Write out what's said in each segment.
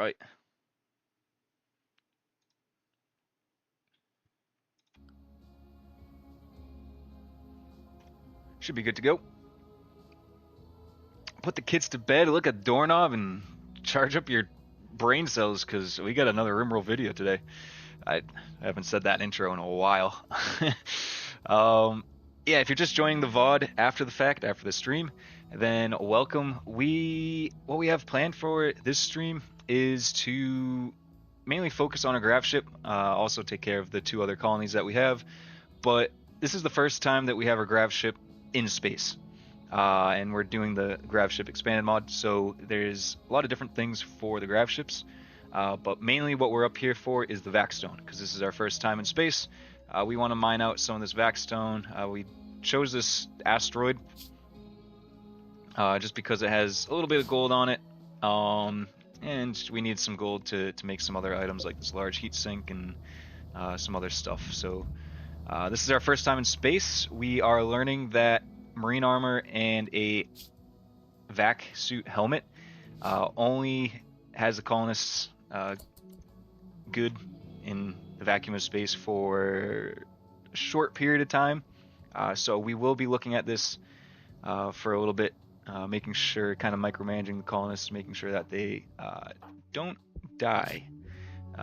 right. Should be good to go. Put the kids to bed, look at doorknob, and charge up your brain cells, because we got another RimWorld video today. I haven't said that intro in a while. Yeah, if you're just joining the VOD after the fact, after the stream, then welcome. What we have planned for this stream is to mainly focus on our Gravship, also take care of the 2 other colonies that we have, but this is the first time that we have our Gravship in space. And we're doing the Gravship expanded mod, so there's a lot of different things for the Gravships, but mainly what we're up here for is the vacstone, because this is our first time in space. We want to mine out some of this vacstone. We chose this asteroid just because it has a little bit of gold on it, and we need some gold to make some other items like this large heat sink and some other stuff. So this is our first time in space. We are learning that marine armor and a vac suit helmet only has the colonists good in the vacuum of space for a short period of time. So we will be looking at this for a little bit, making sure, kind of micromanaging the colonists, making sure that they don't die.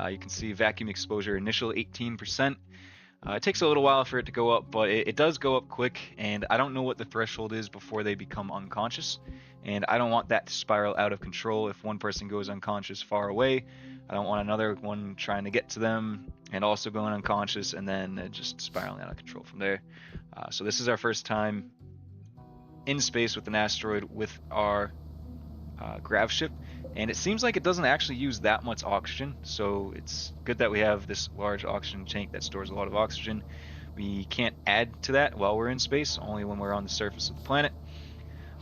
You can see vacuum exposure initial 18%. It takes a little while for it to go up, but it does go up quick, and I don't know what the threshold is before they become unconscious, and I don't want that to spiral out of control. If one person goes unconscious far away, I don't want another one trying to get to them and also going unconscious, and then just spiraling out of control from there. So this is our first time in space with an asteroid with our Gravship, and it seems like it doesn't actually use that much oxygen, so it's good that we have this large oxygen tank that stores a lot of oxygen. We can't add to that while we're in space, only when we're on the surface of the planet.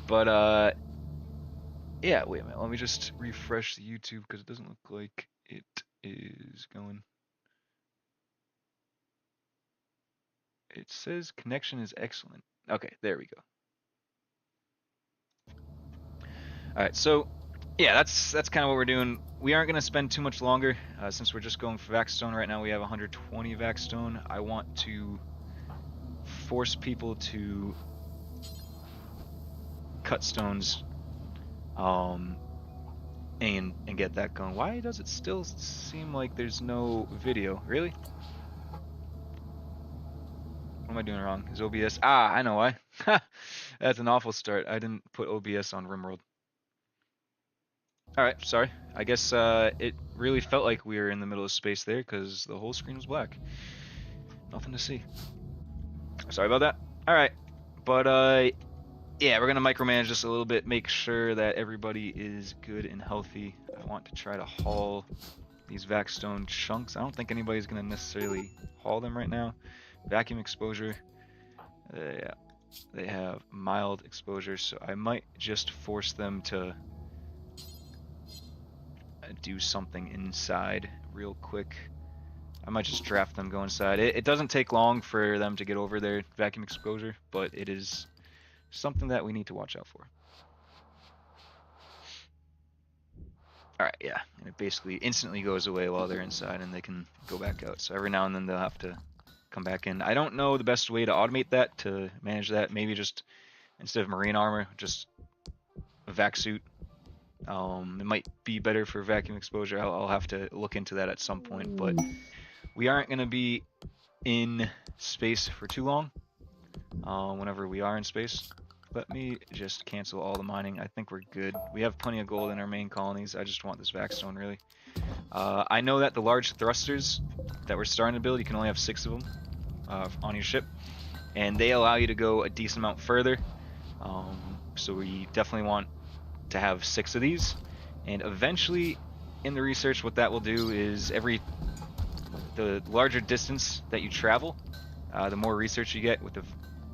But yeah, wait a minute, let me just refresh the YouTube because it doesn't look like it is going. It says connection is excellent. Okay, there we go. Alright, so yeah, that's kind of what we're doing. We aren't going to spend too much longer, since we're just going for vacstone. Right now we have 120 vacstone. I want to force people to cut stones and get that going. Why does it still seem like there's no video? Really? What am I doing wrong? Is OBS? Ah, I know why. That's an awful start. I didn't put OBS on RimWorld. Alright, sorry. I guess it really felt like we were in the middle of space there because the whole screen was black. Nothing to see. Sorry about that. Alright, but yeah, we're going to micromanage this a little bit, make sure that everybody is good and healthy. I want to try to haul these vacstone chunks. I don't think anybody's going to necessarily haul them right now. Vacuum exposure. Yeah, they have mild exposure, so I might just force them to do something inside real quick. I might just draft them go inside. It doesn't take long for them to get over their vacuum exposure, but it is something that we need to watch out for. Alright, yeah, and it basically instantly goes away while they're inside and they can go back out. So every now and then they'll have to come back in. I don't know the best way to automate that, to manage that. Maybe just instead of marine armor, just a vac suit. It might be better for vacuum exposure. I'll have to look into that at some point, but we aren't going to be in space for too long whenever we are in space. Let me just cancel all the mining. I think we're good. We have plenty of gold in our main colonies. I just want this vacstone, really. I know that the large thrusters that we're starting to build, you can only have 6 of them on your ship, and they allow you to go a decent amount further. So we definitely want to have 6 of these, and eventually in the research what that will do is the larger distance that you travel, the more research you get with the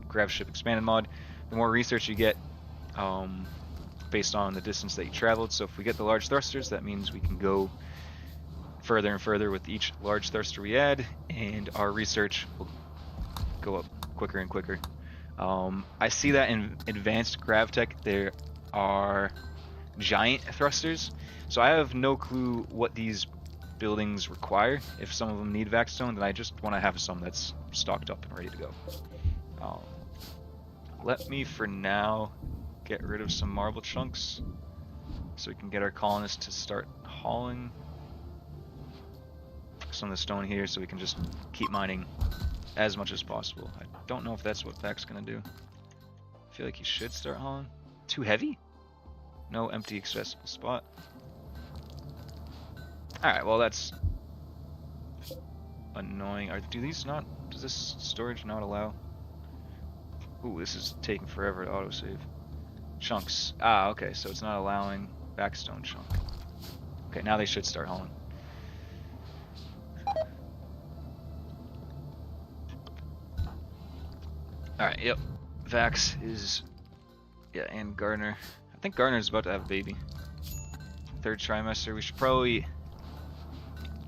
Gravship expanded mod, the more research you get based on the distance that you traveled. So if we get the large thrusters, that means we can go further and further with each large thruster we add, and our research will go up quicker and quicker. I see that in advanced gravtech there are giant thrusters. So I have no clue what these buildings require. If some of them need vacstone, then I just want to have some that's stocked up and ready to go. Let me, for now, get rid of some marble chunks so we can get our colonists to start hauling some of the stone here so we can just keep mining as much as possible. I don't know if that's what Vac's gonna do. I feel like he should start hauling. Too heavy? No empty accessible spot. Alright, well that's annoying. Do these not, does this storage not allow? Ooh, this is taking forever to autosave. Chunks. Ah, okay, so it's not allowing vacstone chunk. Okay, now they should start hauling. Alright, yep. Vax is... yeah, and Gardner. I think Gardner's about to have a baby. 3rd trimester. We should probably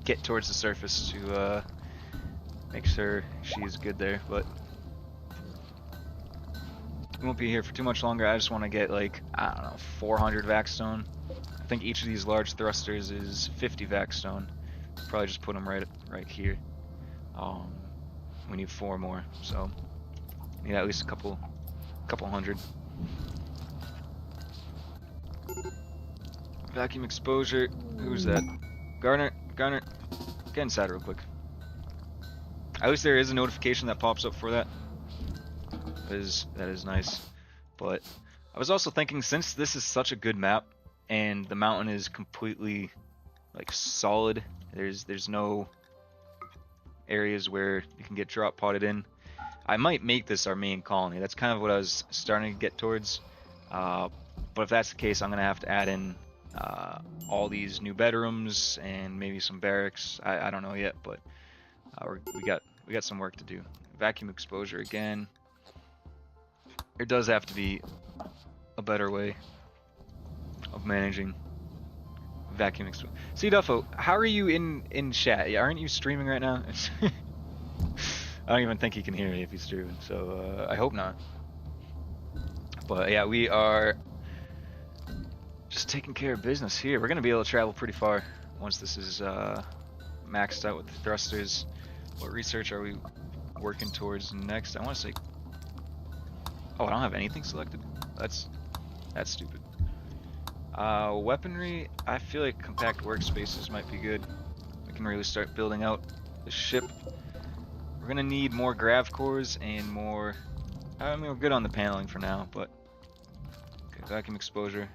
get towards the surface to make sure she's good there, but we won't be here for too much longer. I just want to get like, I don't know, 400 vacstone. I think each of these large thrusters is 50 vacstone. Probably just put them right here. We need 4 more, so need at least a couple hundred. Vacuum exposure. Who's that? Garner. Get inside real quick. At least there is a notification that pops up for that. That is nice. But I was also thinking, since this is such a good map and the mountain is completely like solid, there's no areas where you can get drop potted in, I might make this our main colony. That's kind of what I was starting to get towards. But if that's the case, I'm gonna have to add in all these new bedrooms and maybe some barracks. I don't know yet, but we got some work to do. Vacuum exposure again. There does have to be a better way of managing vacuum exposure. See, Duffo, how are you in chat? Aren't you streaming right now? I don't even think he can hear me if he's streaming, so I hope not. But yeah, we are just taking care of business here. We're gonna be able to travel pretty far once this is maxed out with the thrusters. What research are we working towards next? I want to say, oh, I don't have anything selected. That's stupid. Weaponry, I feel like compact workspaces might be good. We can really start building out the ship. We're gonna need more grav cores and more. I mean, we're good on the paneling for now, but okay, vacuum exposure.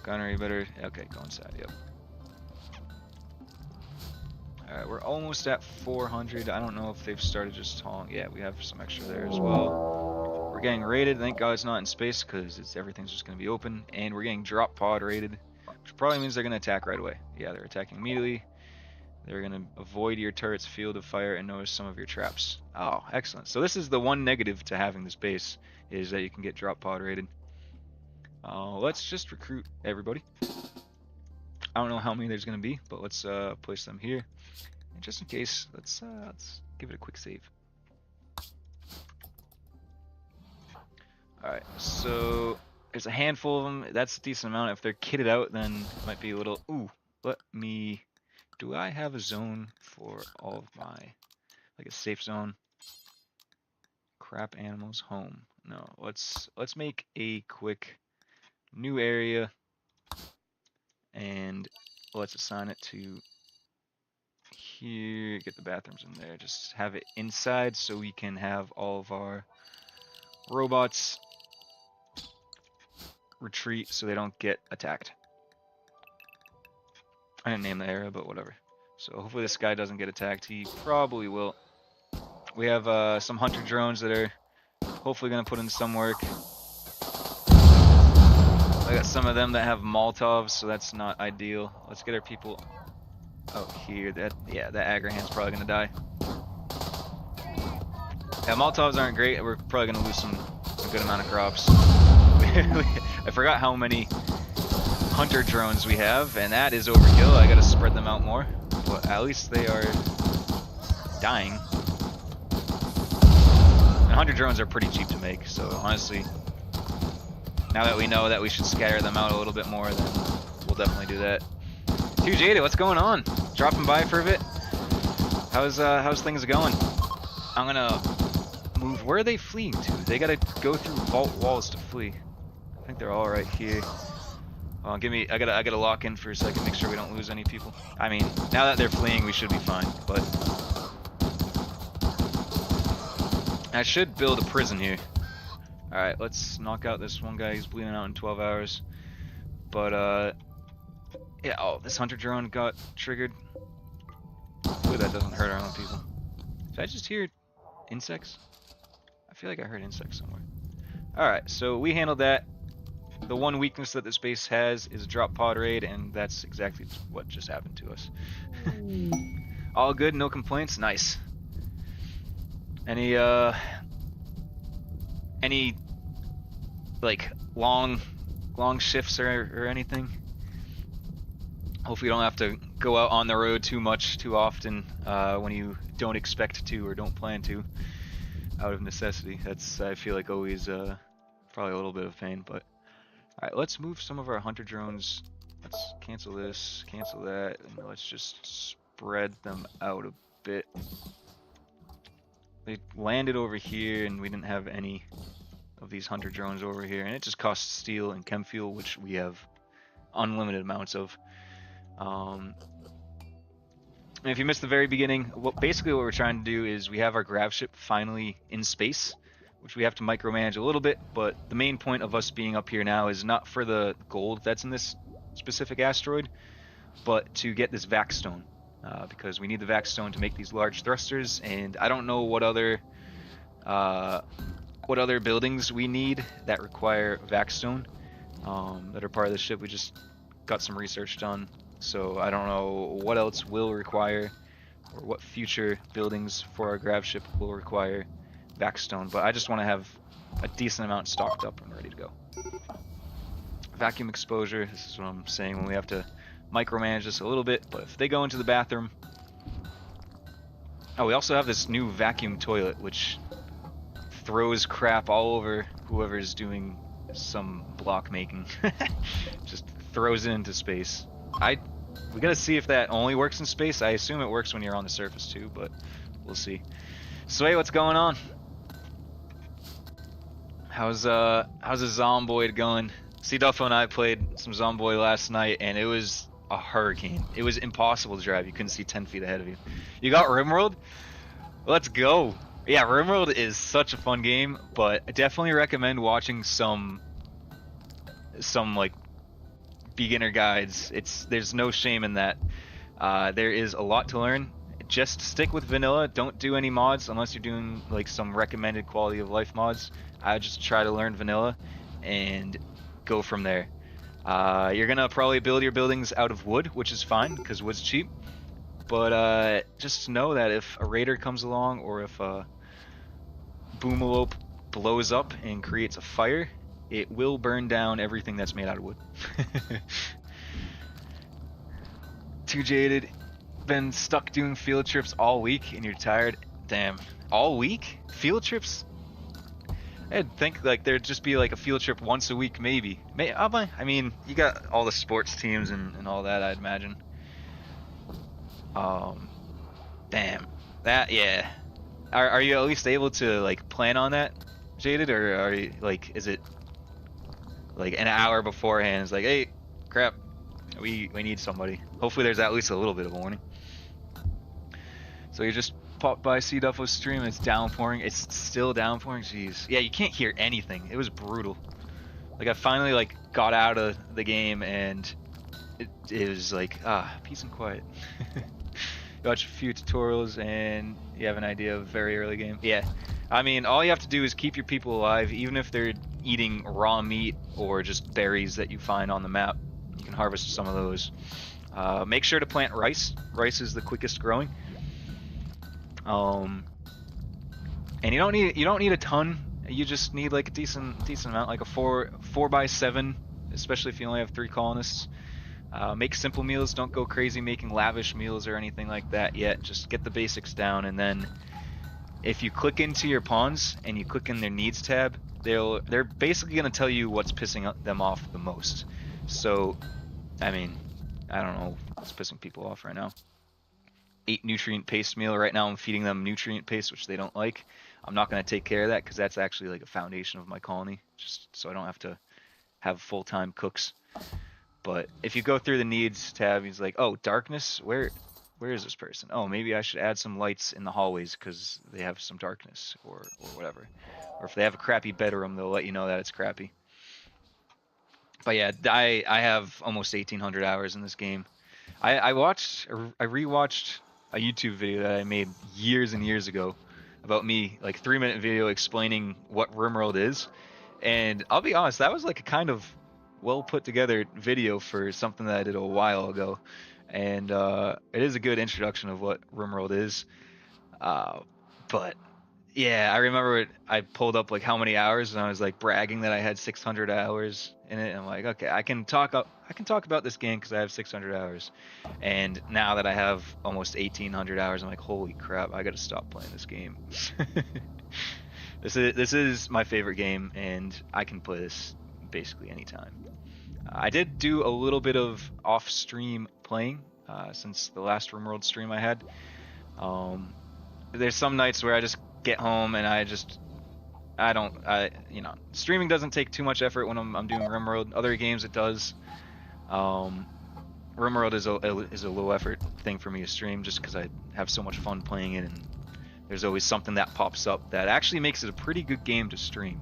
Gunnery better. Okay, go inside. Yep. Alright, we're almost at 400. I don't know if they've started just hauling. Yeah, we have some extra there as well. We're getting raided. Thank God it's not in space because everything's just going to be open. And we're getting drop pod raided, which probably means they're going to attack right away. Yeah, they're attacking immediately. They're going to avoid your turret's field of fire and notice some of your traps. Oh, excellent. So this is the one negative to having this base, is that you can get drop pod raided. Let's just recruit everybody. I don't know how many there's going to be, but let's place them here. And just in case, let's give it a quick save. Alright, so there's a handful of them. That's a decent amount. If they're kitted out, then it might be a little... Ooh, let me... Do I have a zone for all of my... like a safe zone? Crap animals home. No, let's make a quick new area. And let's assign it to here. Get the bathrooms in there. Just have it inside so we can have all of our robots retreat so they don't get attacked. I didn't name the area, but whatever. So hopefully this guy doesn't get attacked. He probably will. We have some hunter drones that are hopefully going to put in some work. I got some of them that have Molotovs, so that's not ideal. Let's get our people out here. That Agrahan's probably gonna die. Yeah, Molotovs aren't great. We're probably gonna lose a good amount of crops. I forgot how many hunter drones we have, and that is overkill. I gotta spread them out more, but at least they are dying. And hunter drones are pretty cheap to make, so honestly, Now that we know that we should scatter them out a little bit more, then we'll definitely do that. 2 Jada, what's going on? Dropping by for a bit? How's things going? I'm gonna move. Where are they fleeing to? They gotta go through vault walls to flee. I think they're all right here. Give me. I gotta lock in for a second, make sure we don't lose any people. I mean, now that they're fleeing, we should be fine. But I should build a prison here. All right, let's knock out this one guy. He's bleeding out in 12 hours. But yeah. Oh, this hunter drone got triggered. Hopefully that doesn't hurt our own people. Did I just hear insects? I feel like I heard insects somewhere. All right, so we handled that. The one weakness that this base has is a drop pod raid, and that's exactly what just happened to us. All good, no complaints. Nice. Any like long shifts or anything? Hopefully you don't have to go out on the road too much too often when you don't expect to or don't plan to, out of necessity. That's, I feel like, always probably a little bit of pain. But alright, let's move some of our hunter drones. Let's cancel this, cancel that, and let's just spread them out a bit. They landed over here and we didn't have any of these hunter drones over here, and it just costs steel and chem fuel, which we have unlimited amounts of. And if you missed the very beginning, basically what we're trying to do is we have our Gravship finally in space, which we have to micromanage a little bit, but the main point of us being up here now is not for the gold that's in this specific asteroid, but to get this vacstone, because we need the vacstone to make these large thrusters, and I don't know what other buildings we need that require vacstone that are part of the ship. We just got some research done. So I don't know what else will require, or what future buildings for our Gravship will require vacstone, but I just want to have a decent amount stocked up and ready to go. Vacuum exposure, this is what I'm saying when we have to micromanage this a little bit, but if they go into the bathroom... Oh, we also have this new vacuum toilet, which throws crap all over whoever's doing some block making. Just throws it into space. We gotta see if that only works in space. I assume it works when you're on the surface too, but we'll see. Sway, what's going on? How's a Zomboid going? C Duffo and I played some Zomboid last night, and it was a hurricane. It was impossible to drive. You couldn't see 10 feet ahead of you. You got RimWorld? Let's go. Yeah, RimWorld is such a fun game, but I definitely recommend watching some like beginner guides. There's no shame in that. There is a lot to learn. Just stick with vanilla. Don't do any mods unless you're doing like some recommended quality of life mods. I just try to learn vanilla and go from there. You're gonna probably build your buildings out of wood, which is fine because wood's cheap. But just know that if a raider comes along, or if a boomalope blows up and creates a fire, it will burn down everything that's made out of wood. Too jaded. Been stuck doing field trips all week and you're tired? Damn. All week? Field trips? I'd think like there'd just be like a field trip once a week maybe. I mean, you got all the sports teams and all that, I'd imagine. Damn. That, yeah. Are you at least able to like plan on that, Jaded? Or are you like, is it like an hour beforehand? It's like, hey, crap, we need somebody. Hopefully there's at least a little bit of a warning. So you just popped by C Duffo's stream and it's downpouring. It's still downpouring. Jeez. Yeah, you can't hear anything. It was brutal. Like I finally like got out of the game and it was like peace and quiet. You watch a few tutorials and you have an idea of very early game. Yeah, I mean all you have to do is keep your people alive, even if they're eating raw meat or just berries that you find on the map. You can harvest some of those. Make sure to plant rice. Rice is the quickest growing. And you don't need a ton. You just need like a decent amount, like a 4x7, especially if you only have 3 colonists. Make simple meals. Don't go crazy making lavish meals or anything like that yet. Just get the basics down, and then if you click into your pawns and you click in their needs tab, they're basically gonna tell you what's pissing them off the most. So, I mean, I don't know what's pissing people off right now. 8 nutrient paste meal. Right now I'm feeding them nutrient paste, which they don't like. I'm not gonna take care of that because that's actually like a foundation of my colony, just so I don't have to have full-time cooks. But if you go through the needs tab, he's like, oh, darkness, where is this person? Oh, maybe I should add some lights in the hallways because they have some darkness or whatever. Or if they have a crappy bedroom, they'll let you know that it's crappy. But yeah, I have almost 1,800 hours in this game. I rewatched a YouTube video that I made years and years ago about me, like 3-minute video explaining what RimWorld is. And I'll be honest, that was like a kind of well put together video for something that I did a while ago. And it is a good introduction of what RimWorld is. But yeah, I remember I pulled up like how many hours, and I was like bragging that I had 600 hours in it. And I'm like, okay, I can talk about this game because I have 600 hours. And now that I have almost 1,800 hours, I'm like, holy crap, I got to stop playing this game. This is my favorite game, and I can play this basically anytime. I did do a little bit of off-stream playing since the last RimWorld stream I had. There's some nights where I just get home and streaming doesn't take too much effort when I'm doing RimWorld. Other games it does. RimWorld is a low effort thing for me to stream just because I have so much fun playing it, and there's always something that pops up that actually makes it a pretty good game to stream.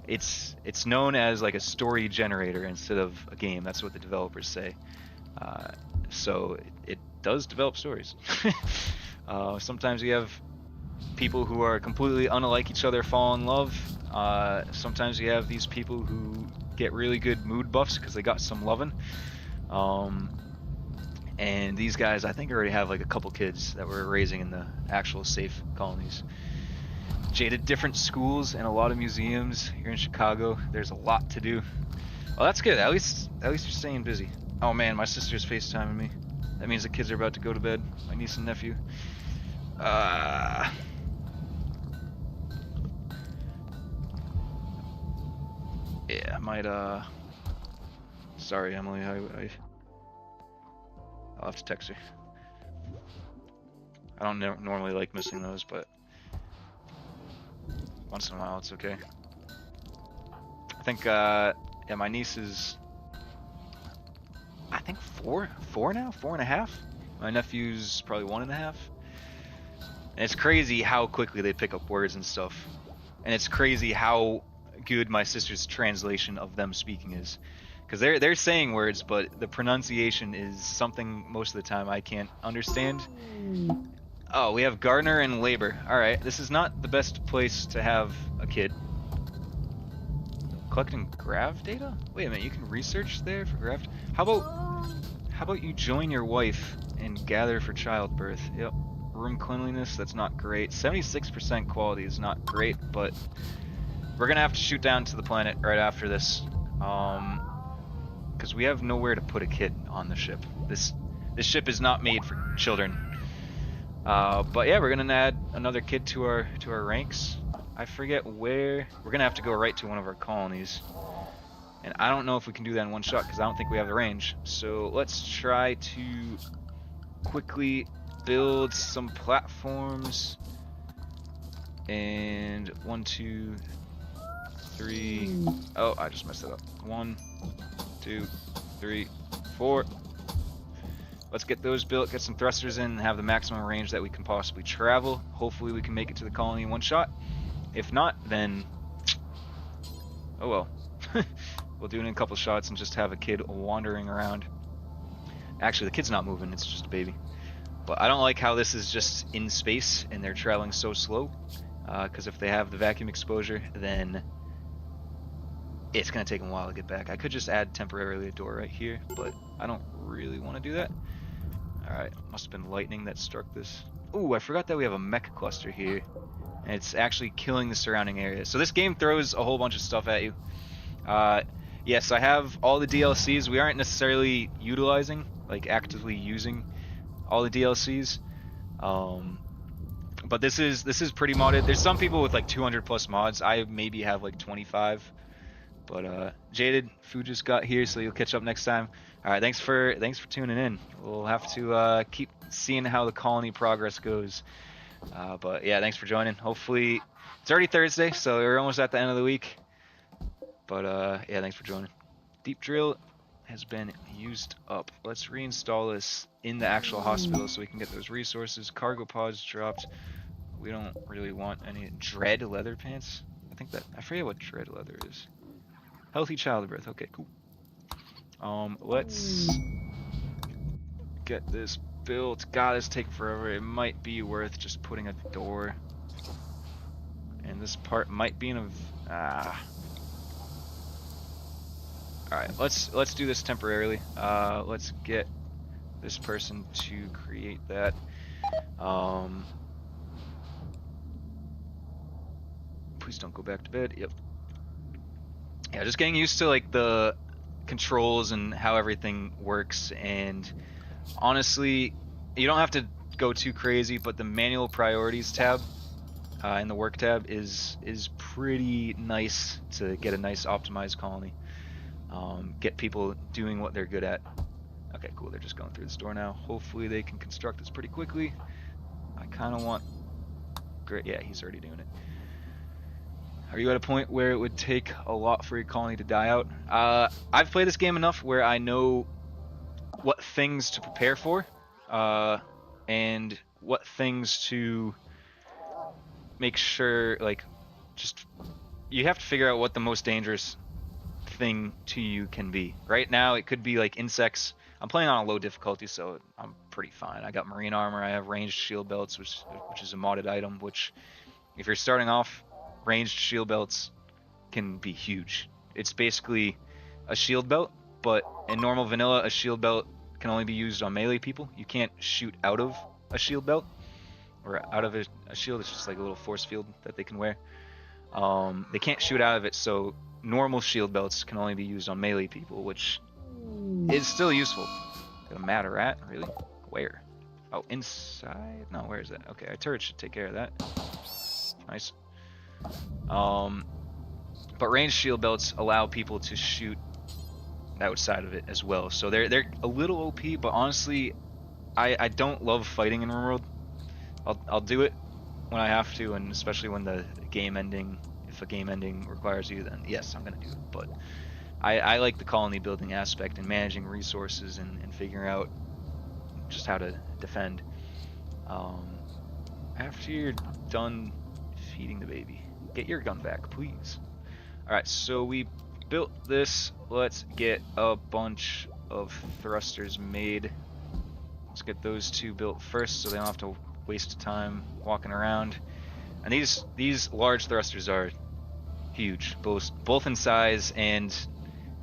It's known as like a story generator instead of a game. That's what the developers say. So it does develop stories. Sometimes you have people who are completely unlike each other fall in love. Sometimes you have these people who get really good mood buffs because they got some loving. And these guys, I think, already have like a couple kids that we're raising in the actual safe colonies. Jaded different schools and a lot of museums here in Chicago. There's a lot to do. Well, that's good. At least you're staying busy. Oh man, my sister's FaceTiming me. That means the kids are about to go to bed. My niece and nephew. Yeah, I might, sorry, Emily, I'll have to text her. I don't normally like missing those, but once in a while it's okay. I think, yeah, my niece is, I think four now? 4.5? My nephew's probably 1.5. And it's crazy how quickly they pick up words and stuff. And it's crazy how good my sister's translation of them speaking is. Because they're saying words, but the pronunciation is something most of the time I can't understand. Oh, we have gardener and labor. Alright, this is not the best place to have a kid. Collecting grav data? Wait a minute, you can research there for grav? How about you join your wife and gather for childbirth? Yep. Room cleanliness, that's not great. 76% quality is not great, but we're gonna have to shoot down to the planet right after this. Because we have nowhere to put a kid on the ship. This ship is not made for children. But yeah, we're gonna add another kid to our ranks. I forget where. We're gonna have to go right to one of our colonies. And I don't know if we can do that in one shot because I don't think we have the range. So let's try to quickly build some platforms. And 1, 2, 3. Oh, I just messed it up. 1, 2, 3, 4. Let's get those built, get some thrusters in, and have the maximum range that we can possibly travel. Hopefully we can make it to the colony in one shot. If not, then oh well. We'll do it in a couple shots and just have a kid wandering around. Actually, the kid's not moving, it's just a baby. But I don't like how this is just in space and they're traveling so slow. Because if they have the vacuum exposure, then it's going to take them a while to get back. I could just add temporarily a door right here, but I don't really want to do that. Alright, must have been lightning that struck this. Ooh, I forgot that we have a mech cluster here. And it's actually killing the surrounding area. So this game throws a whole bunch of stuff at you. Yes, I have all the DLCs. We aren't necessarily utilizing, like actively using all the DLCs. But this is pretty modded. There's some people with like 200 plus mods. I maybe have like 25. But Jaded, food just got here, so you'll catch up next time. All right, thanks for tuning in. We'll have to keep seeing how the colony progress goes. But yeah, thanks for joining. Hopefully, it's already Thursday, so we're almost at the end of the week. But yeah, thanks for joining. Deep drill has been used up. Let's reinstall this in the actual hospital so we can get those resources. Cargo pods dropped. We don't really want any dread leather pants. I forget what dread leather is. Healthy childbirth. Okay, cool. Let's get this built. God, this take forever. It might be worth just putting a door. And this part might be in a Alright, let's do this temporarily. Let's get this person to create that. Please don't go back to bed. Yep. Yeah, just getting used to like the controls and how everything works, and honestly, you don't have to go too crazy, but the manual priorities tab in the work tab is pretty nice to get a nice optimized colony. Get people doing what they're good at. Okay, cool, they're just going through this door now. Hopefully they can construct this pretty quickly. I kind of want... Great, yeah, he's already doing it. Are you at a point where it would take a lot for your colony to die out? I've played this game enough where I know what things to prepare for, and what things to make sure, like, just, you have to figure out what the most dangerous thing to you can be. Right now, it could be like insects. I'm playing on a low difficulty, so I'm pretty fine. I got marine armor, I have ranged shield belts, which is a modded item, which, if you're starting off, ranged shield belts can be huge. It's basically a shield belt, but in normal vanilla, a shield belt can only be used on melee people. You can't shoot out of a shield belt, or out of a shield. It's just like a little force field that they can wear. They can't shoot out of it, so normal shield belts can only be used on melee people, which is still useful. Got a mad rat, really? Where? Oh, inside? No, where is that? Okay, our turret should take care of that. Nice. But ranged shield belts allow people to shoot outside of it as well, so they're a little OP. But honestly, I don't love fighting in RimWorld. I'll do it when I have to, and especially when the game ending, if a game ending requires you, then yes, I'm gonna do it. But I like the colony building aspect and managing resources and figuring out just how to defend. After you're done feeding the baby, get your gun back, please. Alright, so we built this. Let's get a bunch of thrusters made. Let's get those two built first so they don't have to waste time walking around. And these large thrusters are huge, both in size and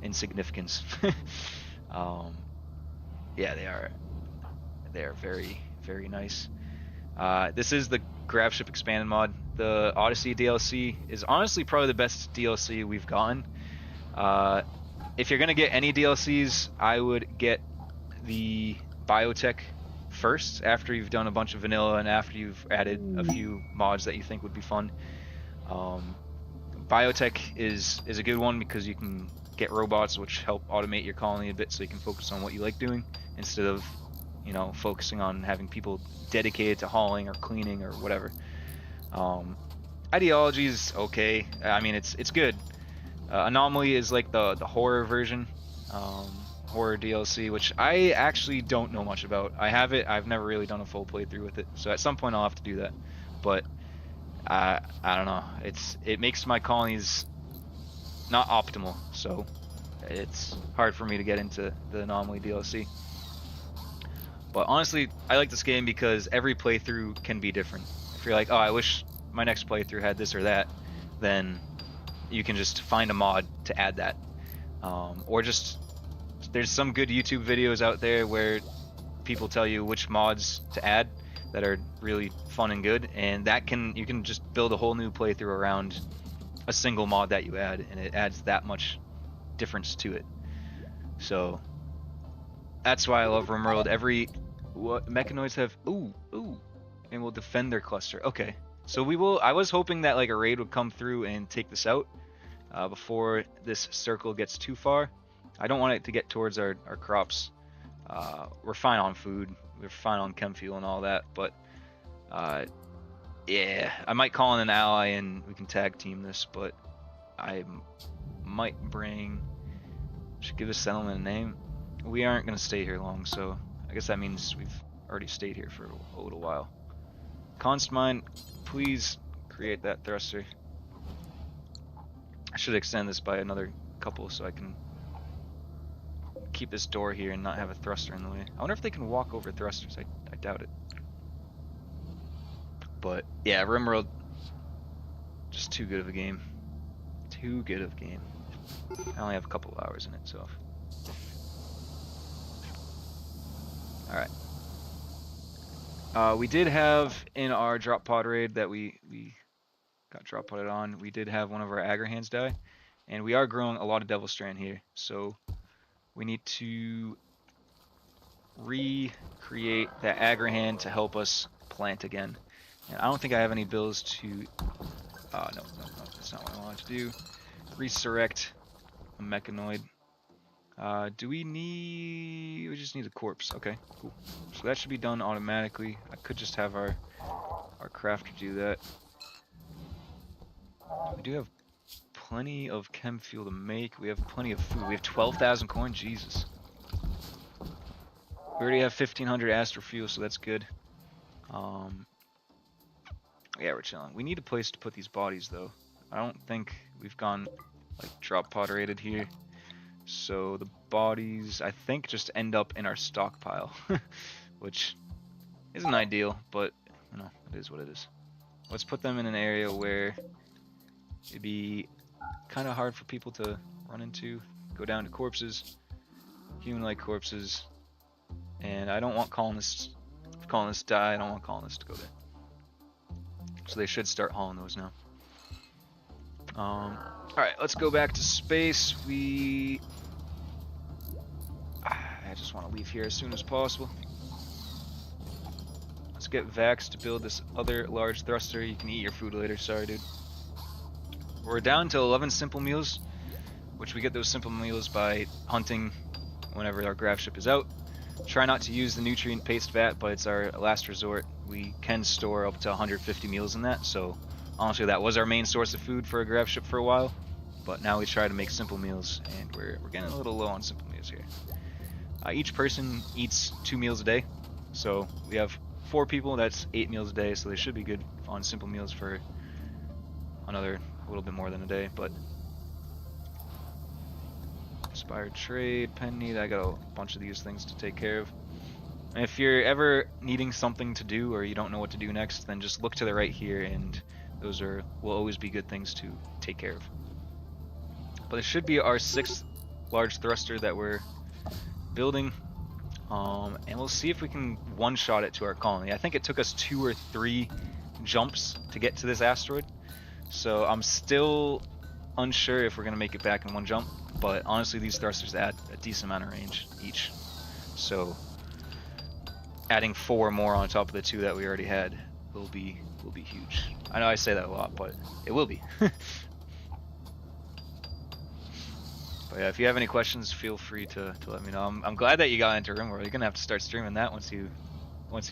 in significance. Yeah, they are very, very nice. This is the Gravship expanded mod. The Odyssey DLC is honestly probably the best DLC we've gotten. If you're gonna get any DLCs, I would get the biotech first, after you've done a bunch of vanilla and after you've added a few mods that you think would be fun. Biotech is a good one because you can get robots which help automate your colony a bit, so you can focus on what you like doing instead of, you know, focusing on having people dedicated to hauling or cleaning or whatever. Ideology is okay. I mean, it's good. Anomaly is like the horror version, horror DLC, which I actually don't know much about. I have it. I've never really done a full playthrough with it, so at some point I'll have to do that. But I don't know. It makes my colonies not optimal, so it's hard for me to get into the Anomaly DLC. But honestly, I like this game because every playthrough can be different. If you're like, oh, I wish my next playthrough had this or that, then you can just find a mod to add that. Or just, there's some good YouTube videos out there where people tell you which mods to add that are really fun and good, and you can just build a whole new playthrough around a single mod that you add, and it adds that much difference to it. So that's why I love RimWorld. What mechanoids have and we'll defend their cluster. Okay, so we will. I was hoping that like a raid would come through and take this out before this circle gets too far. I don't want it to get towards our crops. We're fine on food. We're fine on chem fuel and all that, but yeah, I might call in an ally and we can tag team this, but I might bring. Should give this settlement a name. We aren't gonna stay here long, so I guess that means we've already stayed here for a little while. Const mine, please create that thruster. I should extend this by another couple so I can keep this door here and not have a thruster in the way. I wonder if they can walk over thrusters. I doubt it. But yeah, RimWorld, just too good of a game. Too good of a game. I only have a couple of hours in it, so. Alright. We did have in our drop pod raid that we got drop podded on, we did have one of our aggro hands die. And we are growing a lot of Devil Strand here, so we need to recreate that aggro hand to help us plant again. And I don't think I have any bills to... no, that's not what I wanted to do. Resurrect a mechanoid. Do we need... We just need a corpse. Okay, cool. So that should be done automatically. I could just have our crafter do that. We do have plenty of chem fuel to make. We have plenty of food. We have 12,000 coin. Jesus. We already have 1,500 astro fuel, so that's good. Yeah, we're chilling. We need a place to put these bodies, though. I don't think we've gone like drop pod rated here. So the bodies, I think, just end up in our stockpile, which isn't ideal, but you know, it is what it is. Let's put them in an area where it'd be kind of hard for people to run into. Go down to corpses, human-like corpses, and I don't want colonists. If colonists die, I don't want colonists to go there. So they should start hauling those now. Alright, let's go back to space. I just want to leave here as soon as possible. Let's get Vax to build this other large thruster. You can eat your food later. Sorry, dude. We're down to 11 simple meals, which we get those simple meals by hunting whenever our Gravship is out. Try not to use the nutrient paste vat, but it's our last resort. We can store up to 150 meals in that, so honestly that was our main source of food for a Gravship for a while. But now we try to make simple meals, and we're getting a little low on simple meals here. Each person eats 2 meals a day, so we have 4 people, that's 8 meals a day, so they should be good on simple meals for another a little bit more than a day. But inspired trade, pen need, I got a bunch of these things to take care of. And if you're ever needing something to do or you don't know what to do next, then just look to the right here, and those will always be good things to take care of. But it should be our 6th large thruster that we're building, and we'll see if we can one-shot it to our colony. I think it took us 2 or 3 jumps to get to this asteroid, so I'm still unsure if we're gonna make it back in one jump. But honestly, these thrusters add a decent amount of range each, so adding 4 more on top of the 2 that we already had will be huge. I know I say that a lot, but it will be. But yeah, if you have any questions, feel free to let me know. I'm glad that you got into RimWorld. You're gonna have to start streaming that once you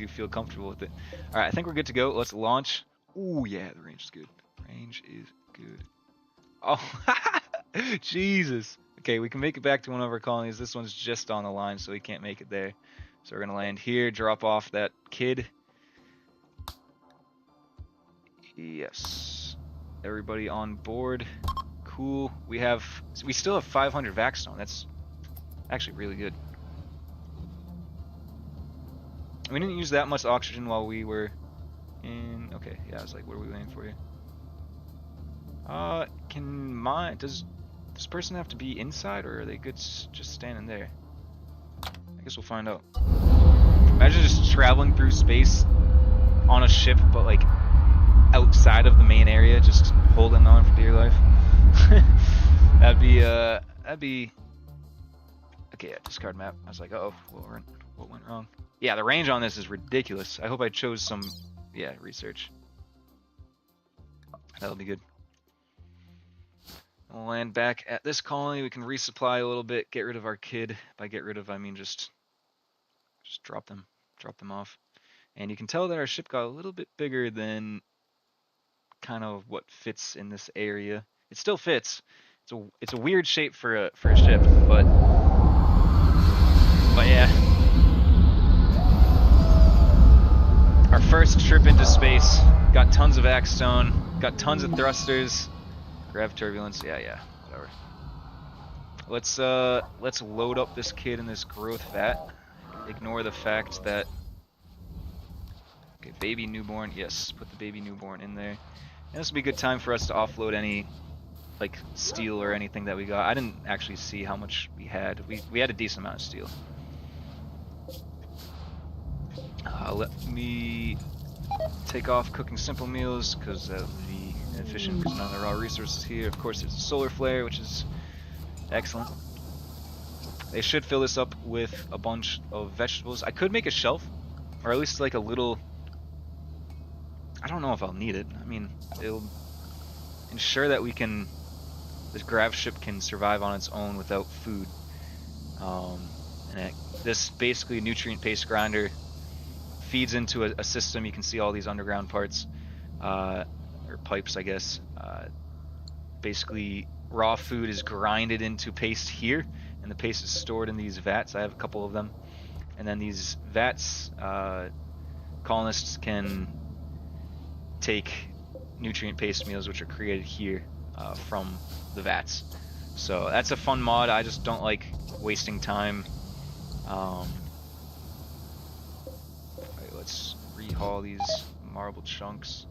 feel comfortable with it. All right, I think we're good to go. Let's launch. Ooh, yeah, the range is good. Range is good. Oh, Jesus. Okay, we can make it back to one of our colonies. This one's just on the line, so we can't make it there. So we're gonna land here, drop off that kid. Yes. Everybody on board. Cool. We still have 500 vacstone. That's actually really good. We didn't use that much oxygen while we were in. Okay, yeah, I was like, what are we waiting for you? Does this person have to be inside, or are they good just standing there? I guess we'll find out. Imagine just traveling through space on a ship, but like outside of the main area, just holding on for dear life. that'd be okay. Yeah, discard map. I was like, uh oh, what went wrong? Yeah, the range on this is ridiculous. I hope I chose some yeah, research. That'll be good. We'll land back at this colony. We can resupply a little bit, get rid of our kid. By get rid of, I mean just drop them off. And you can tell that our ship got a little bit bigger than kind of what fits in this area. It still fits. It's a weird shape for a ship, but yeah. Our first trip into space. Got tons of vacstone. Got tons of thrusters. Grav turbulence. Yeah. Whatever. Let's load up this kid in this growth vat. Ignore the fact that. Okay, baby newborn. Yes, put the baby newborn in there. And this will be a good time for us to offload any like steel or anything that we got. I didn't actually see how much we had. We had a decent amount of steel. Let me take off cooking simple meals because that would be inefficient because none of the raw resources here. Of course, there's a solar flare, which is excellent. They should fill this up with a bunch of vegetables. I could make a shelf, or at least like a little. I don't know if I'll need it. I mean, it'll ensure that this Gravship can survive on its own without food. This basically nutrient paste grinder feeds into a system. You can see all these underground parts, or pipes, I guess. Basically, raw food is grinded into paste here, and the paste is stored in these vats. I have a couple of them. And then these vats, colonists can take nutrient paste meals, which are created here from the vats. So that's a fun mod. I just don't like wasting time. Alright, let's rehaul these marble chunks.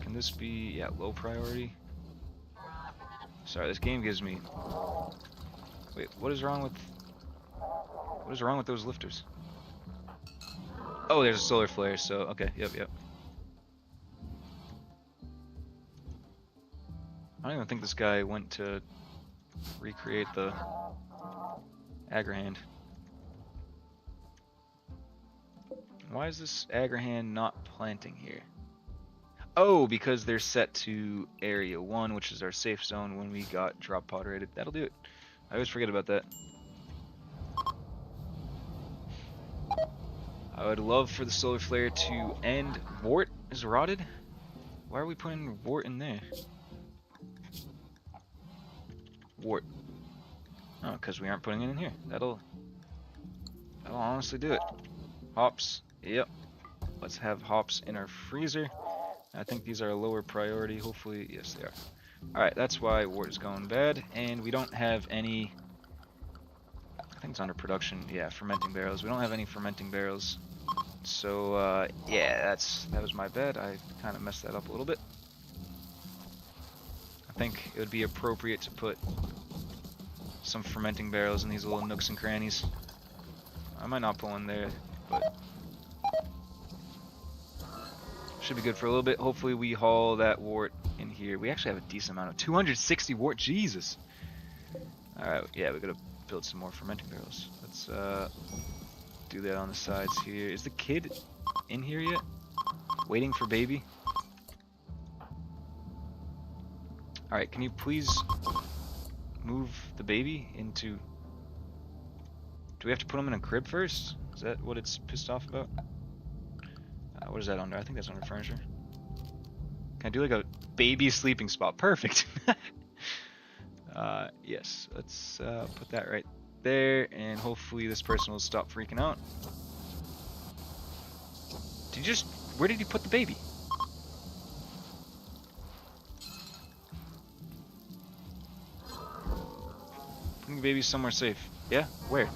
Can this be, yeah, low priority? Sorry, this game gives me. Wait, what is wrong with those lifters? Oh, there's a solar flare. So okay, yep. I don't even think this guy went to recreate the Agrahand. Why is this Agrahand not planting here? Oh, because they're set to Area 1, which is our safe zone when we got drop pod rated. That'll do it. I always forget about that. I would love for the solar flare to end. Wart is rotted? Why are we putting wart in there? Wart. Oh, because we aren't putting it in here. That'll honestly do it. Hops. Yep. Let's have hops in our freezer. I think these are a lower priority. Hopefully, yes, they are. Alright, that's why wart is going bad. And we don't have any. I think it's under production. Yeah, fermenting barrels. We don't have any fermenting barrels. So, yeah, that was my bad. I kind of messed that up a little bit. I think it would be appropriate to put some fermenting barrels in these little nooks and crannies. I might not put one there, but should be good for a little bit. Hopefully we haul that wart in here. We actually have a decent amount of 260 wart. Jesus. Alright, yeah, we gotta build some more fermenting barrels. Let's do that on the sides here. Is the kid in here yet? Waiting for baby? Alright, can you please move the baby into... Do we have to put him in a crib first? Is that what it's pissed off about? What is that under? I think that's under furniture. Can I do like a baby sleeping spot? Perfect! Yes, let's put that right there, and hopefully this person will stop freaking out. Where did you put the baby? Putting the baby somewhere safe. Yeah? Where?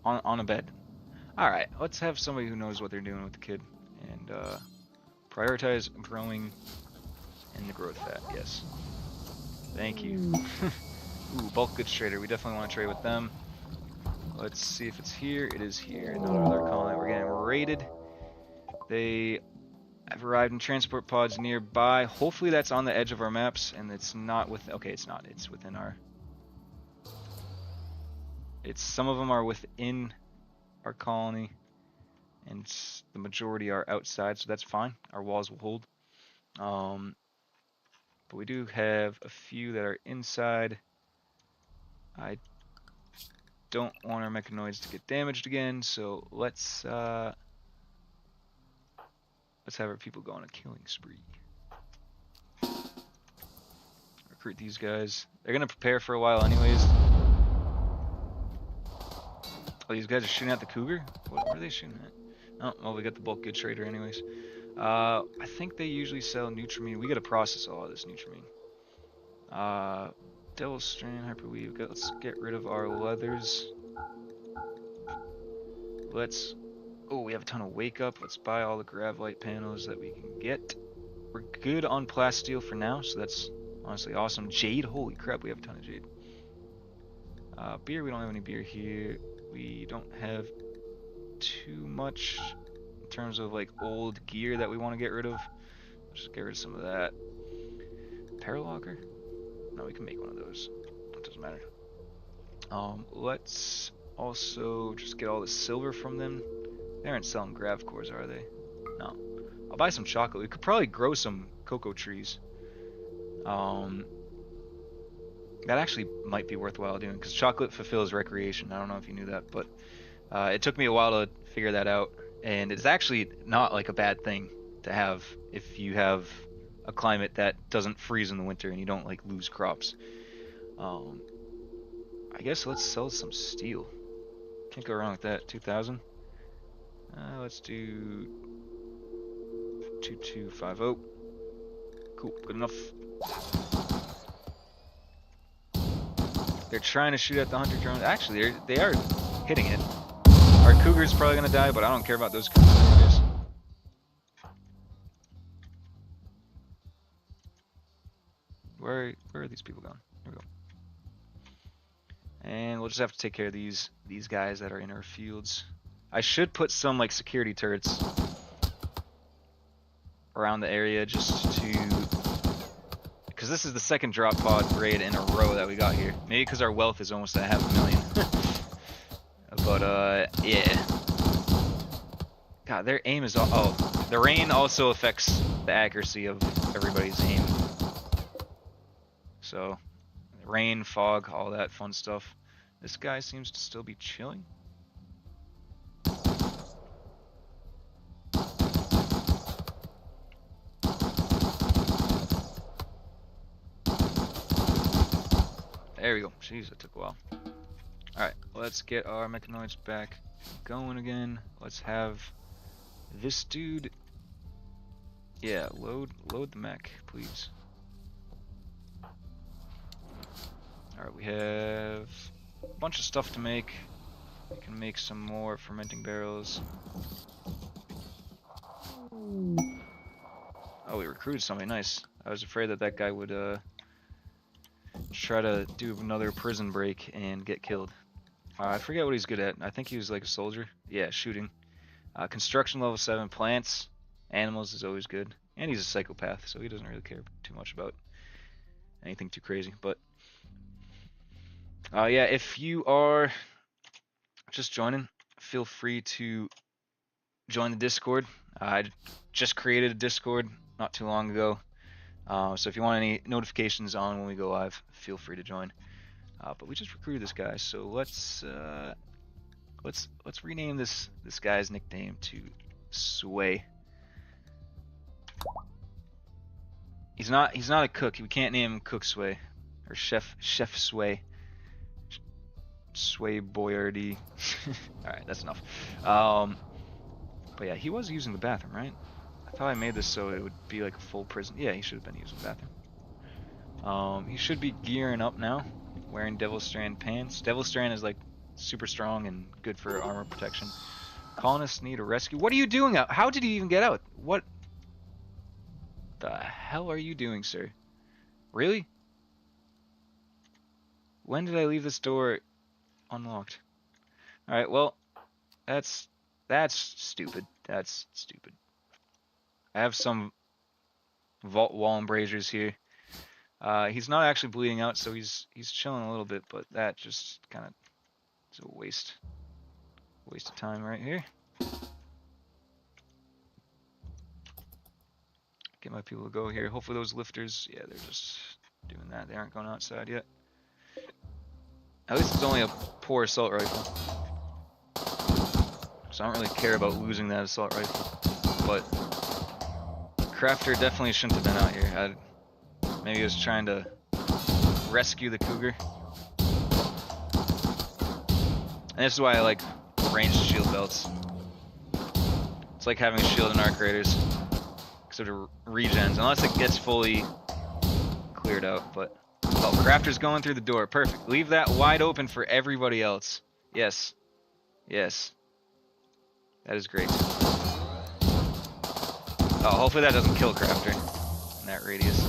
On a bed. Alright, let's have somebody who knows what they're doing with the kid. And prioritize growing in the growth vat. Yes. Thank you. Ooh, bulk goods trader. We definitely want to trade with them. Let's see if it's here. It is here. Another colony. We're getting raided. They have arrived in transport pods nearby. Hopefully that's on the edge of our maps, and it's not with. Okay, it's not. It's within our. Some of them are within our colony, and the majority are outside, so that's fine. Our walls will hold. But we do have a few that are inside. I don't want our mechanoids to get damaged again, so let's have our people go on a killing spree. Recruit these guys. They're gonna prepare for a while anyways. Oh, these guys are shooting at the cougar? What are they shooting at? Oh, well, we got the bulk good trader anyways. I think they usually sell Nutrimine. We gotta process all of this Nutrimine. Devil Strand, Hyperweave. Let's get rid of our leathers. Oh, we have a ton of Wake Up. Let's buy all the Gravite panels that we can get. We're good on Plasteel for now, so that's honestly awesome. Jade, holy crap, we have a ton of Jade. Beer, we don't have any beer here. We don't have too much in terms of like old gear that we want to get rid of. Let's just get rid of some of that. Paralogger? No, we can make one of those. It doesn't matter. Let's also just get all the silver from them. They aren't selling grav cores, are they? No. I'll buy some chocolate. We could probably grow some cocoa trees. That actually might be worthwhile doing, because chocolate fulfills recreation. I don't know if you knew that, but it took me a while to figure that out, and it's actually not like a bad thing to have if you have a climate that doesn't freeze in the winter and you don't like lose crops. I guess let's sell some steel. Can't go wrong with that. 2,000. Let's do 2250. Cool, good enough. They're trying to shoot at the hunter drone. Actually, they are hitting it. Our cougar's probably gonna die, but I don't care about those cougars anyways. Where are these people going? Here we go. And we'll just have to take care of these guys that are in our fields. I should put some like security turrets around the area just to, because this is the second drop pod raid in a row that we got here. Maybe because our wealth is almost at 500,000. But yeah. God, their aim is the rain also affects the accuracy of everybody's aim. So rain, fog, all that fun stuff. This guy seems to still be chilling. There we go. Jeez, that took a while. Alright, let's get our mechanoids back going again. Let's have this dude. Yeah, load the mech, please. Alright, we have a bunch of stuff to make. We can make some more fermenting barrels. Oh, we recruited somebody, nice. I was afraid that guy would try to do another prison break and get killed. I forget what he's good at. I think he was like a soldier. Yeah, shooting. Construction level 7, plants, animals is always good. And he's a psychopath, so he doesn't really care too much about anything too crazy. But yeah, if you are just joining, feel free to join the Discord. I just created a Discord not too long ago. So if you want any notifications on when we go live, feel free to join. But we just recruited this guy, so let's rename this guy's nickname to Sway. He's not a cook. We can't name him Cook Sway or Chef Sway. Sway Boyardee. All right, that's enough. But yeah, he was using the bathroom, right? I thought I made this so it would be like a full prison. Yeah, he should have been using the bathroom. He should be gearing up now, wearing Devil Strand pants. Devil Strand is like super strong and good for armor protection. Colonists need a rescue. What are you doing out? How did he even get out? What the hell are you doing, sir? Really? When did I leave this door unlocked? Alright, well, that's stupid. That's stupid. I have some vault wall embrasures here. He's not actually bleeding out, so he's chilling a little bit, but that just kind of is a waste of time right here. get my people to go here. Hopefully those lifters, yeah, they're just doing that. They aren't going outside yet. At least it's only a poor assault rifle. So I don't really care about losing that assault rifle. But Crafter definitely shouldn't have been out here. Maybe he was trying to rescue the cougar. And this is why I like ranged shield belts. It's like having a shield in Arc Raiders. Except it regens, unless it gets fully cleared out. But oh, Crafter's going through the door. Perfect. Leave that wide open for everybody else. Yes. Yes. That is great. Oh, hopefully that doesn't kill Crafter in that radius.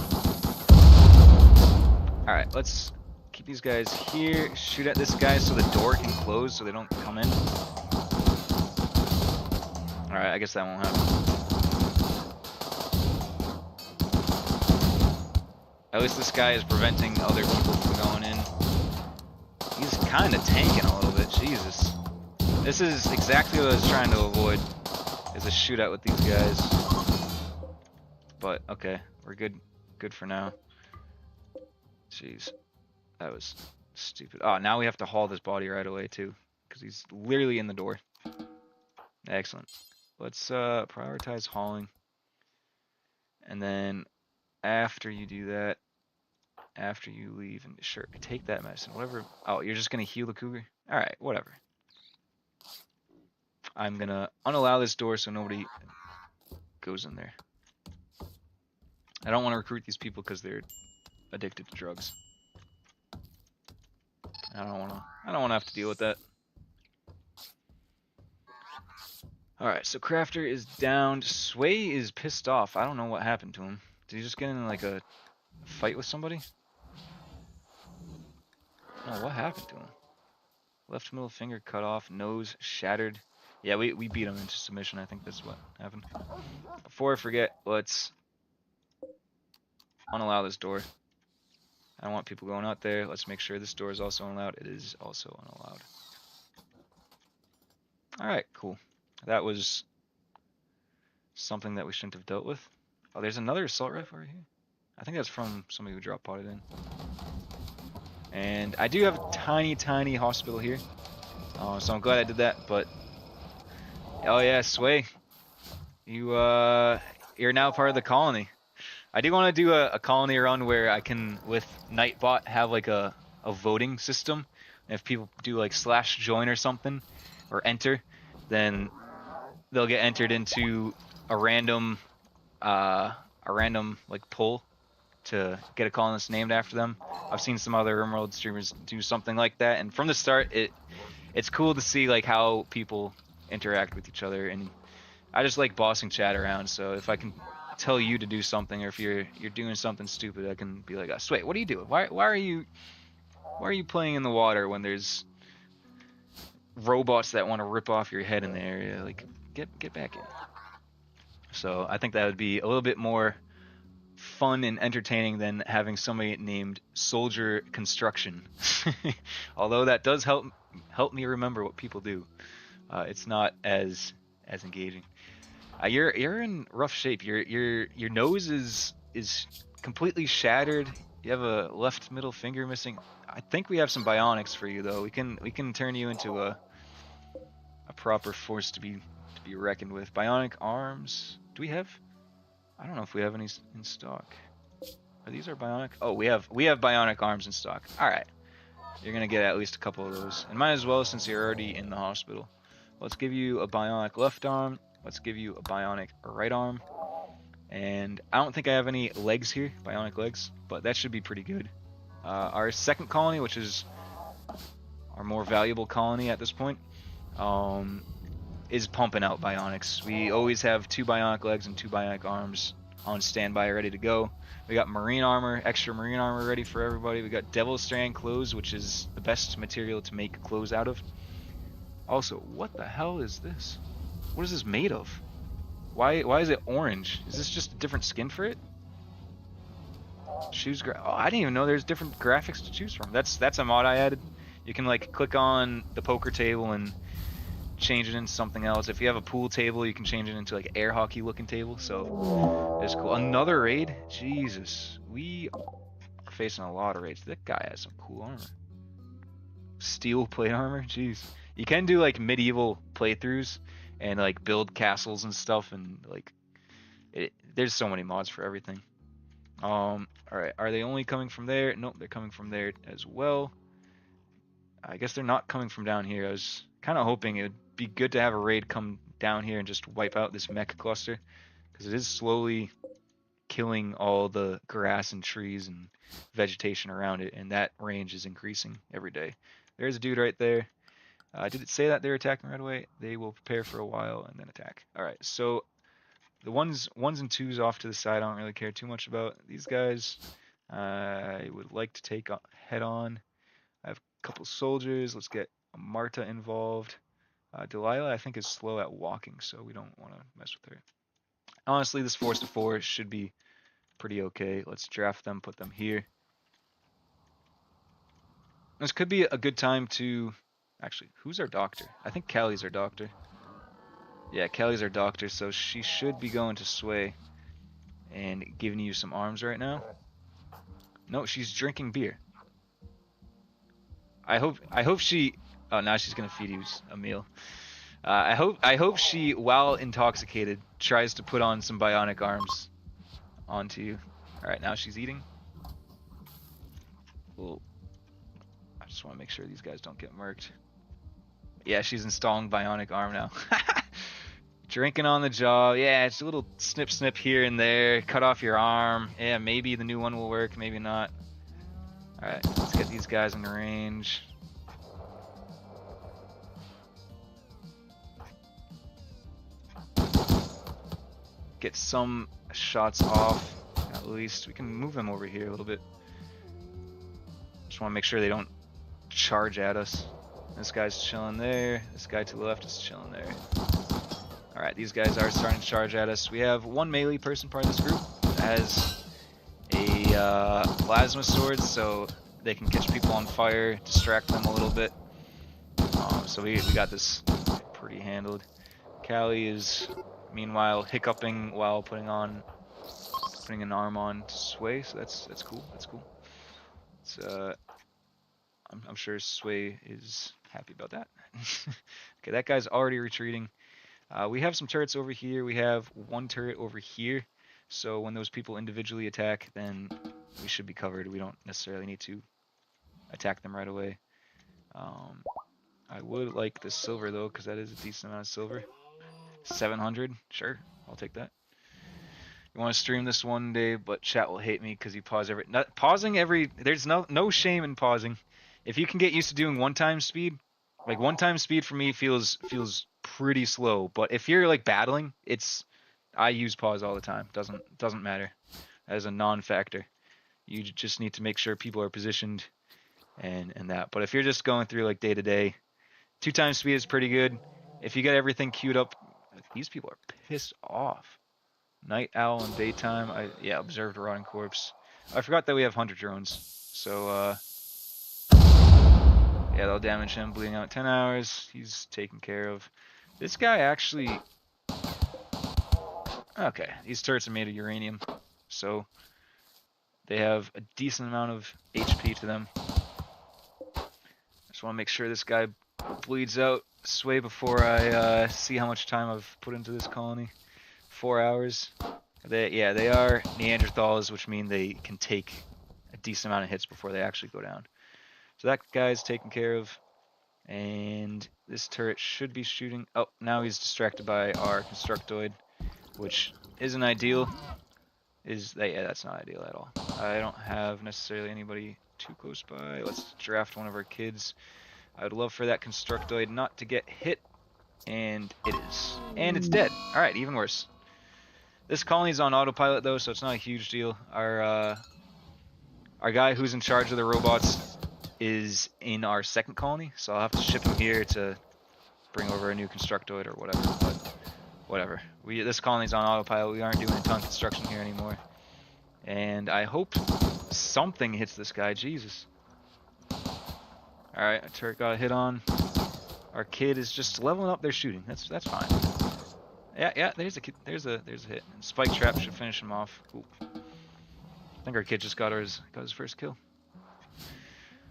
Alright, let's keep these guys here. Shoot at this guy so the door can close so they don't come in. Alright, I guess that won't happen. At least this guy is preventing other people from going in. He's kind of tanking a little bit. Jesus. This is exactly what I was trying to avoid, is a shootout with these guys. But, okay, we're good for now. Jeez. That was stupid. Oh, now we have to haul this body right away, too. Because he's literally in the door. Excellent. Let's prioritize hauling. And then after you do that, after you leave, and sure, take that medicine, whatever. Oh, you're just gonna heal the cougar? Alright, whatever. I'm gonna unallow this door so nobody goes in there. I don't want to recruit these people because they're addicted to drugs. I don't want to have to deal with that. Alright, so Crafter is down. Sway is pissed off. I don't know what happened to him. Did he just get in like a fight with somebody? No, what happened to him? Left middle finger cut off, nose shattered. Yeah, we beat him into submission. I think that's what happened. Before I forget, let's unallow this door. I don't want people going out there. Let's make sure this door is also unallowed. It is also unallowed. Alright, cool. That was something that we shouldn't have dealt with. Oh, there's another assault rifle right here. I think that's from somebody who drop potted in. And I do have a tiny hospital here. So I'm glad I did that, but... Oh yeah, Sway. You're now part of the colony. I do want to do a colony run where I can, with Nightbot, have like a voting system. And if people do like /join or something, or enter, then they'll get entered into a random like poll to get a colonist named after them. I've seen some other RimWorld streamers do something like that, and from the start, it's cool to see like how people interact with each other. And I just like bossing chat around. So if I can tell you to do something, or if you're doing something stupid, I can be like, "Wait, what are you doing? Why are you playing in the water when there's robots that want to rip off your head in the area? Like, get back in." So I think that would be a little bit more fun and entertaining than having somebody named Soldier Construction. Although that does help me remember what people do. It's not as engaging. You're in rough shape. Your nose is completely shattered. You have a left middle finger missing. I think we have some bionics for you though. We can turn you into a proper force to be reckoned with. Bionic arms. Do we have? I don't know if we have any in stock. Are these our bionic? Oh, we have bionic arms in stock. All right. You're gonna get at least a couple of those, and might as well since you're already in the hospital. Let's give you a bionic left arm. Let's give you a bionic right arm. And I don't think I have any legs here, bionic legs, but that should be pretty good. Our second colony, which is our more valuable colony at this point, is pumping out bionics. We always have 2 bionic legs and 2 bionic arms on standby, ready to go. We got marine armor, extra marine armor ready for everybody. We got devil strand clothes, which is the best material to make clothes out of. Also, what the hell is this? What is this made of? Why is it orange? Is this just a different skin for it? Choose oh, I didn't even know there's different graphics to choose from. That's a mod I added. You can like click on the poker table and change it into something else. If you have a pool table, you can change it into like air hockey looking table. So it's cool. Another raid? Jesus. We are facing a lot of raids. That guy has some cool armor. Steel plate armor? Jeez. You can do like medieval playthroughs and like build castles and stuff, and like there's so many mods for everything. Alright, are they only coming from there? Nope, they're coming from there as well. I guess they're not coming from down here. I was kind of hoping it would be good to have a raid come down here and just wipe out this mech cluster, because it is slowly killing all the grass and trees and vegetation around it, and that range is increasing every day. There's a dude right there. Did it say that they're attacking right away? They will prepare for a while and then attack. Alright, so the ones and twos off to the side I don't really care too much about. These guys I would like to take head on. I have a couple soldiers. Let's get Marta involved. Delilah I think is slow at walking, so we don't want to mess with her. Honestly, this force to 4 should be pretty okay. Let's draft them, put them here. This could be a good time to... Actually, who's our doctor? I think Callie's our doctor. Yeah, Callie's our doctor, so she should be going to Sway and giving you some arms right now. No, she's drinking beer. I hope she... Oh, now she's gonna feed you a meal. I hope she, while intoxicated, tries to put on some bionic arms onto you. All right, now she's eating. Well, I just want to make sure these guys don't get murked. Yeah, she's installing bionic arm now. Drinking on the job. Yeah, it's a little snip snip here and there. Cut off your arm. Yeah, maybe the new one will work, maybe not. All right, let's get these guys in range. Get some shots off, at least. We can move them over here a little bit. Just want to make sure they don't charge at us. This guy's chilling there. This guy to the left is chilling there. Alright, these guys are starting to charge at us. We have one melee person part of this group that has a plasma sword, so they can catch people on fire, distract them a little bit. So we got this pretty handled. Callie is... meanwhile, hiccuping while putting an arm on to Sway, so that's cool. That's cool. It's, I'm sure Sway is happy about that. Okay, that guy's already retreating. We have some turrets over here. We have one turret over here. So when those people individually attack, then we should be covered. We don't necessarily need to attack them right away. I would like the silver though, because that is a decent amount of silver. 700, sure, I'll take that. You want to stream this one day, but chat will hate me because you pause every... pausing every... There's no shame in pausing. If you can get used to doing one-time speed, like one-time speed for me feels pretty slow. But if you're like battling, I use pause all the time. Doesn't matter. As a non-factor. You just need to make sure people are positioned and that. But if you're just going through like day-to-day, 2x speed is pretty good. If you get everything queued up, these people are pissed off. Night owl and daytime. Yeah, observed a rotting corpse. I forgot that we have hunter drones. So yeah, they'll damage him. Bleeding out 10 hours. He's taken care of. This guy actually... Okay, these turrets are made of uranium, so they have a decent amount of HP to them. Just want to make sure this guy bleeds out Sway before I see how much time I've put into this colony. 4 hours. They are Neanderthals, which mean they can take a decent amount of hits before they actually go down. So that guy's taken care of. And this turret should be shooting... Oh, now he's distracted by our constructoid, which isn't ideal. Yeah, that's not ideal at all. I don't have necessarily anybody too close by. Let's draft one of our kids. I would love for that constructoid not to get hit, and it is. And it's dead. Alright, even worse. This colony's on autopilot though, so it's not a huge deal. Our guy who's in charge of the robots is in our second colony, so I'll have to ship him here to bring over a new constructoid or whatever, but whatever. This colony's on autopilot. We aren't doing a ton of construction here anymore. And I hope something hits this guy. Jesus. Alright, a turret got a hit on. Our kid is just leveling up their shooting. That's fine. Yeah, there's a kid. There's a hit. And spike trap should finish him off. Ooh. I think our kid just got his first kill.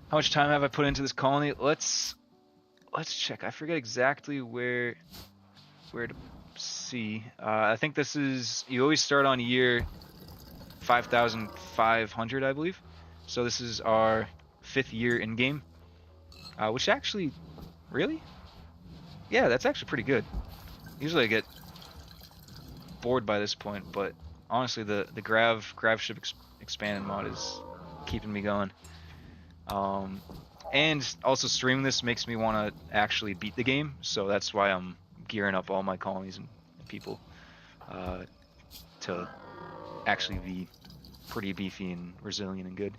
How much time have I put into this colony? Let's check. I forget exactly where to see. I think this is, you always start on year 5,500, I believe. So this is our 5th year in game, which actually, really? Yeah, that's actually pretty good. Usually I get bored by this point, but honestly, the Gravship expanded mod is keeping me going. And also streaming this makes me want to actually beat the game, so that's why I'm gearing up all my colonies and people to actually be pretty beefy and resilient and good.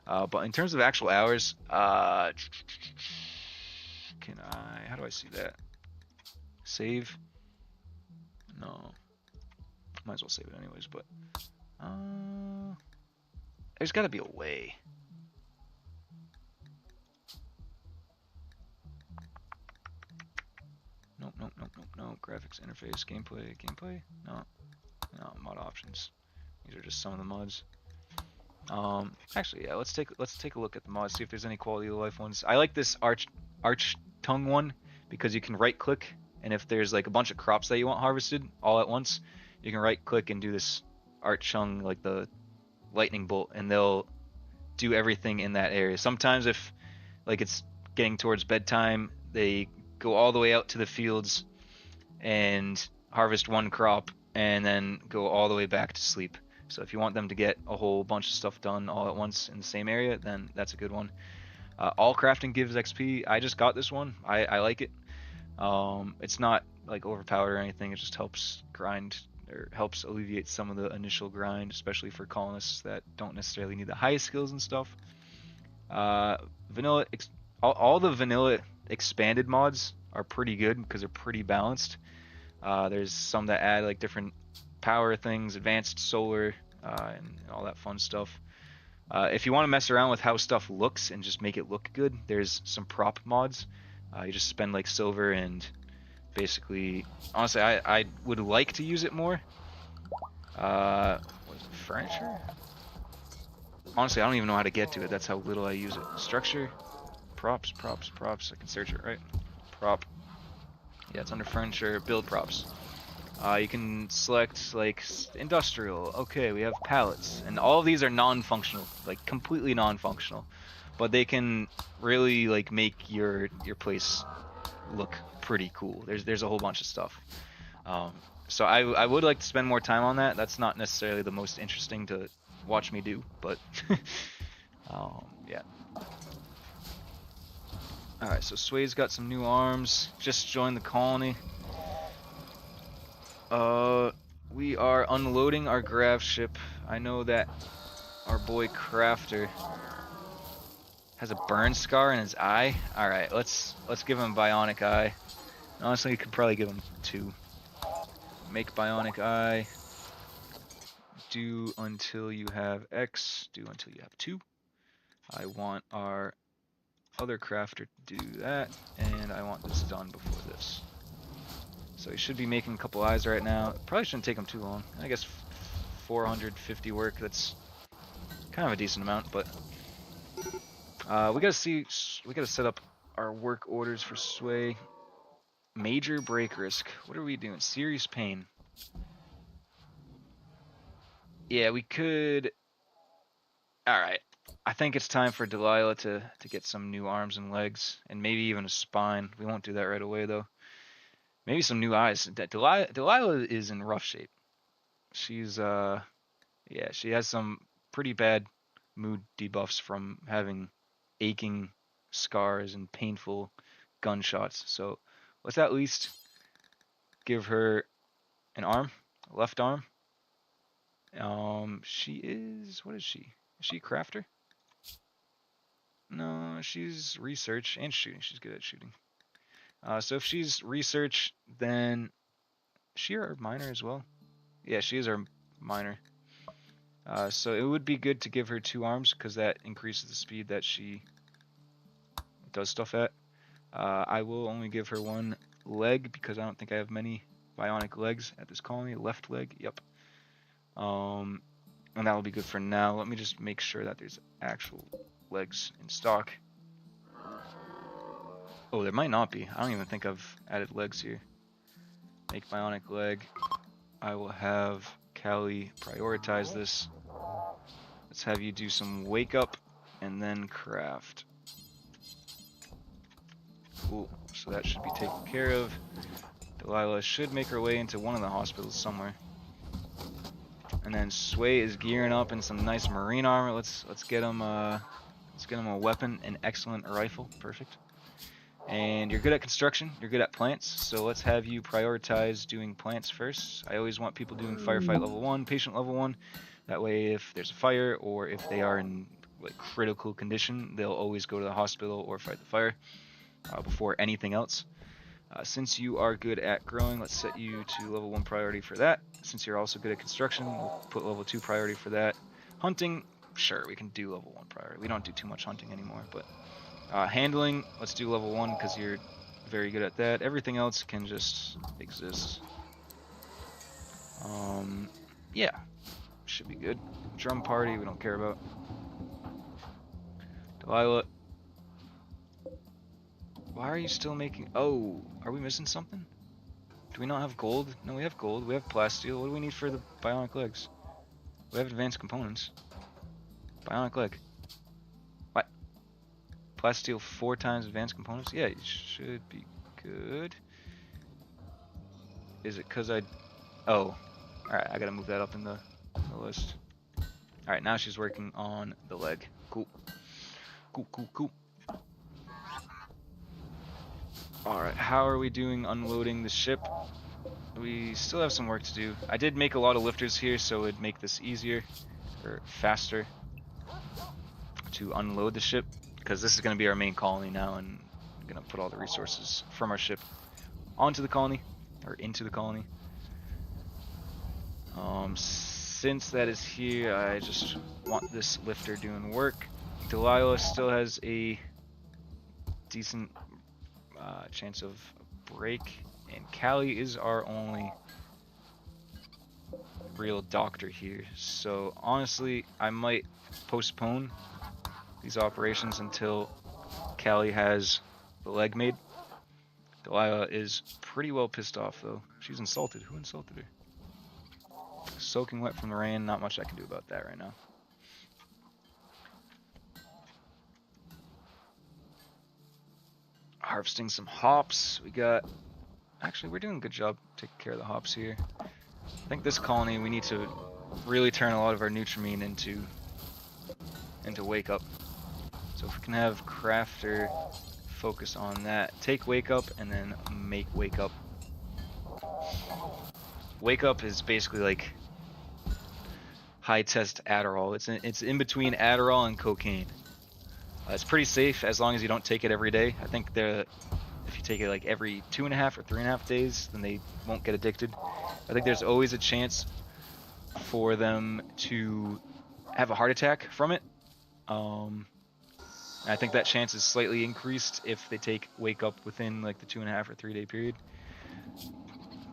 But in terms of actual hours, how do I see that? Save? No. Might as well save it anyways, but there's gotta be a way. Nope. Graphics, interface, gameplay. No, mod options. These are just some of the mods. Actually, yeah. Let's take a look at the mods. See if there's any quality of life ones. I like this arch tongue one because you can right click, and if there's like a bunch of crops that you want harvested all at once, you can right click and do this arch tongue, like the lightning bolt, and they'll do everything in that area. Sometimes if like it's getting towards bedtime, they go all the way out to the fields and harvest one crop and then go all the way back to sleep. So if you want them to get a whole bunch of stuff done all at once in the same area, then that's a good one. All crafting gives XP. I just got this one. I like it. It's not like overpowered or anything. It just helps grind, or helps alleviate some of the initial grind, especially for colonists that don't necessarily need the highest skills and stuff. Vanilla, all the vanilla expanded mods are pretty good because they're pretty balanced. There's some that add like different power things, advanced solar, and all that fun stuff. If you want to mess around with how stuff looks and just make it look good, there's some prop mods. You just spend like silver and basically, honestly, I would like to use it more. What is it, furniture? Honestly, I don't even know how to get to it. That's how little I use it. Structure, props. I can search it, right? Prop. Yeah, it's under furniture, build props. You can select like industrial. Okay, we have pallets, and all of these are non-functional, like completely non-functional, but they can really like make your place look pretty cool. There's a whole bunch of stuff. So I would like to spend more time on that. That's not necessarily the most interesting to watch me do, but yeah. Alright, so Sway's got some new arms. Just joined the colony. We are unloading our Gravship. I know that our boy Crafter has a burn scar in his eye. Alright, let's give him bionic eye. Honestly, you could probably give him 2. Make bionic eye. Do until you have X. Do until you have 2. I want our other crafter to do that, and I want this done before this. So he should be making a couple eyes right now. Probably shouldn't take him too long. I guess 450 work, that's kind of a decent amount, but we gotta set up our work orders for Sway. Major break risk. What are we doing? Serious pain. Yeah, we could. Alright. I think it's time for Delilah to get some new arms and legs, and maybe even a spine. We won't do that right away, though. Maybe some new eyes. Delilah is in rough shape. She's, yeah, she has some pretty bad mood debuffs from having aching scars and painful gunshots. So let's at least give her an arm, a left arm. She is, what is she? Is she a crafter? No, she's research and shooting. She's good at shooting. So if she's research, then is she our miner as well? Yeah, she is our miner. So it would be good to give her 2 arms because that increases the speed that she does stuff at. I will only give her one leg because I don't think I have many bionic legs at this colony. Left leg, yep. And that will be good for now. Let me just make sure that there's actual legs in stock. Oh, there might not be. I don't even think I've added legs here. Make bionic leg. I will have Callie prioritize this. Let's have you do some wake up and then craft. Cool. So that should be taken care of. Delilah should make her way into one of the hospitals somewhere. And then Sway is gearing up in some nice marine armor. Let's get him a weapon, an excellent rifle. Perfect. And you're good at construction, you're good at plants, so let's have you prioritize doing plants first. I always want people doing firefight level 1, patient level 1. That way if there's a fire or if they are in like critical condition, they'll always go to the hospital or fight the fire before anything else. Since you are good at growing, let's set you to level 1 priority for that. Since you're also good at construction, we'll put level 2 priority for that. Hunting, sure, we can do level 1 priority. We don't do too much hunting anymore, but handling, let's do level 1 because you're very good at that. Everything else can just exist. Yeah, should be good. Drum party, we don't care about. Delilah, why are you still making... Oh, are we missing something? Do we not have gold? No, we have gold. We have plasteel. What do we need for the bionic legs? We have advanced components. Bionic leg. What? Plasteel 4 times advanced components? Yeah, it should be good. Is it because I... Oh. Alright, I gotta move that up in the list. Alright, now she's working on the leg. Cool. Cool. Alright, how are we doing unloading the ship? We still have some work to do. I did make a lot of lifters here, so it'd make this easier, or faster, to unload the ship, because this is going to be our main colony now, and I'm going to put all the resources from our ship onto the colony, or into the colony. Since that is here, I just want this lifter doing work. Delilah still has a decent chance of a break, and Callie is our only real doctor here. So honestly, I might postpone these operations until Callie has the leg made. Delilah is pretty well pissed off though. She's insulted. Who insulted her? Soaking wet from the rain, not much I can do about that right now. Harvesting some hops. We got... Actually, we're doing a good job taking care of the hops here. I think this colony, we need to really turn a lot of our nutrimine into wake up. So if we can have Crafter focus on that. Take wake up and then make wake up. Wake up is basically like high test Adderall. It's in between Adderall and cocaine. It's pretty safe as long as you don't take it every day. I think if you take it like every 2.5 or 3.5 days, then they won't get addicted. I think there's always a chance for them to have a heart attack from it. I think that chance is slightly increased if they take wake up within like the 2.5 or 3 day period.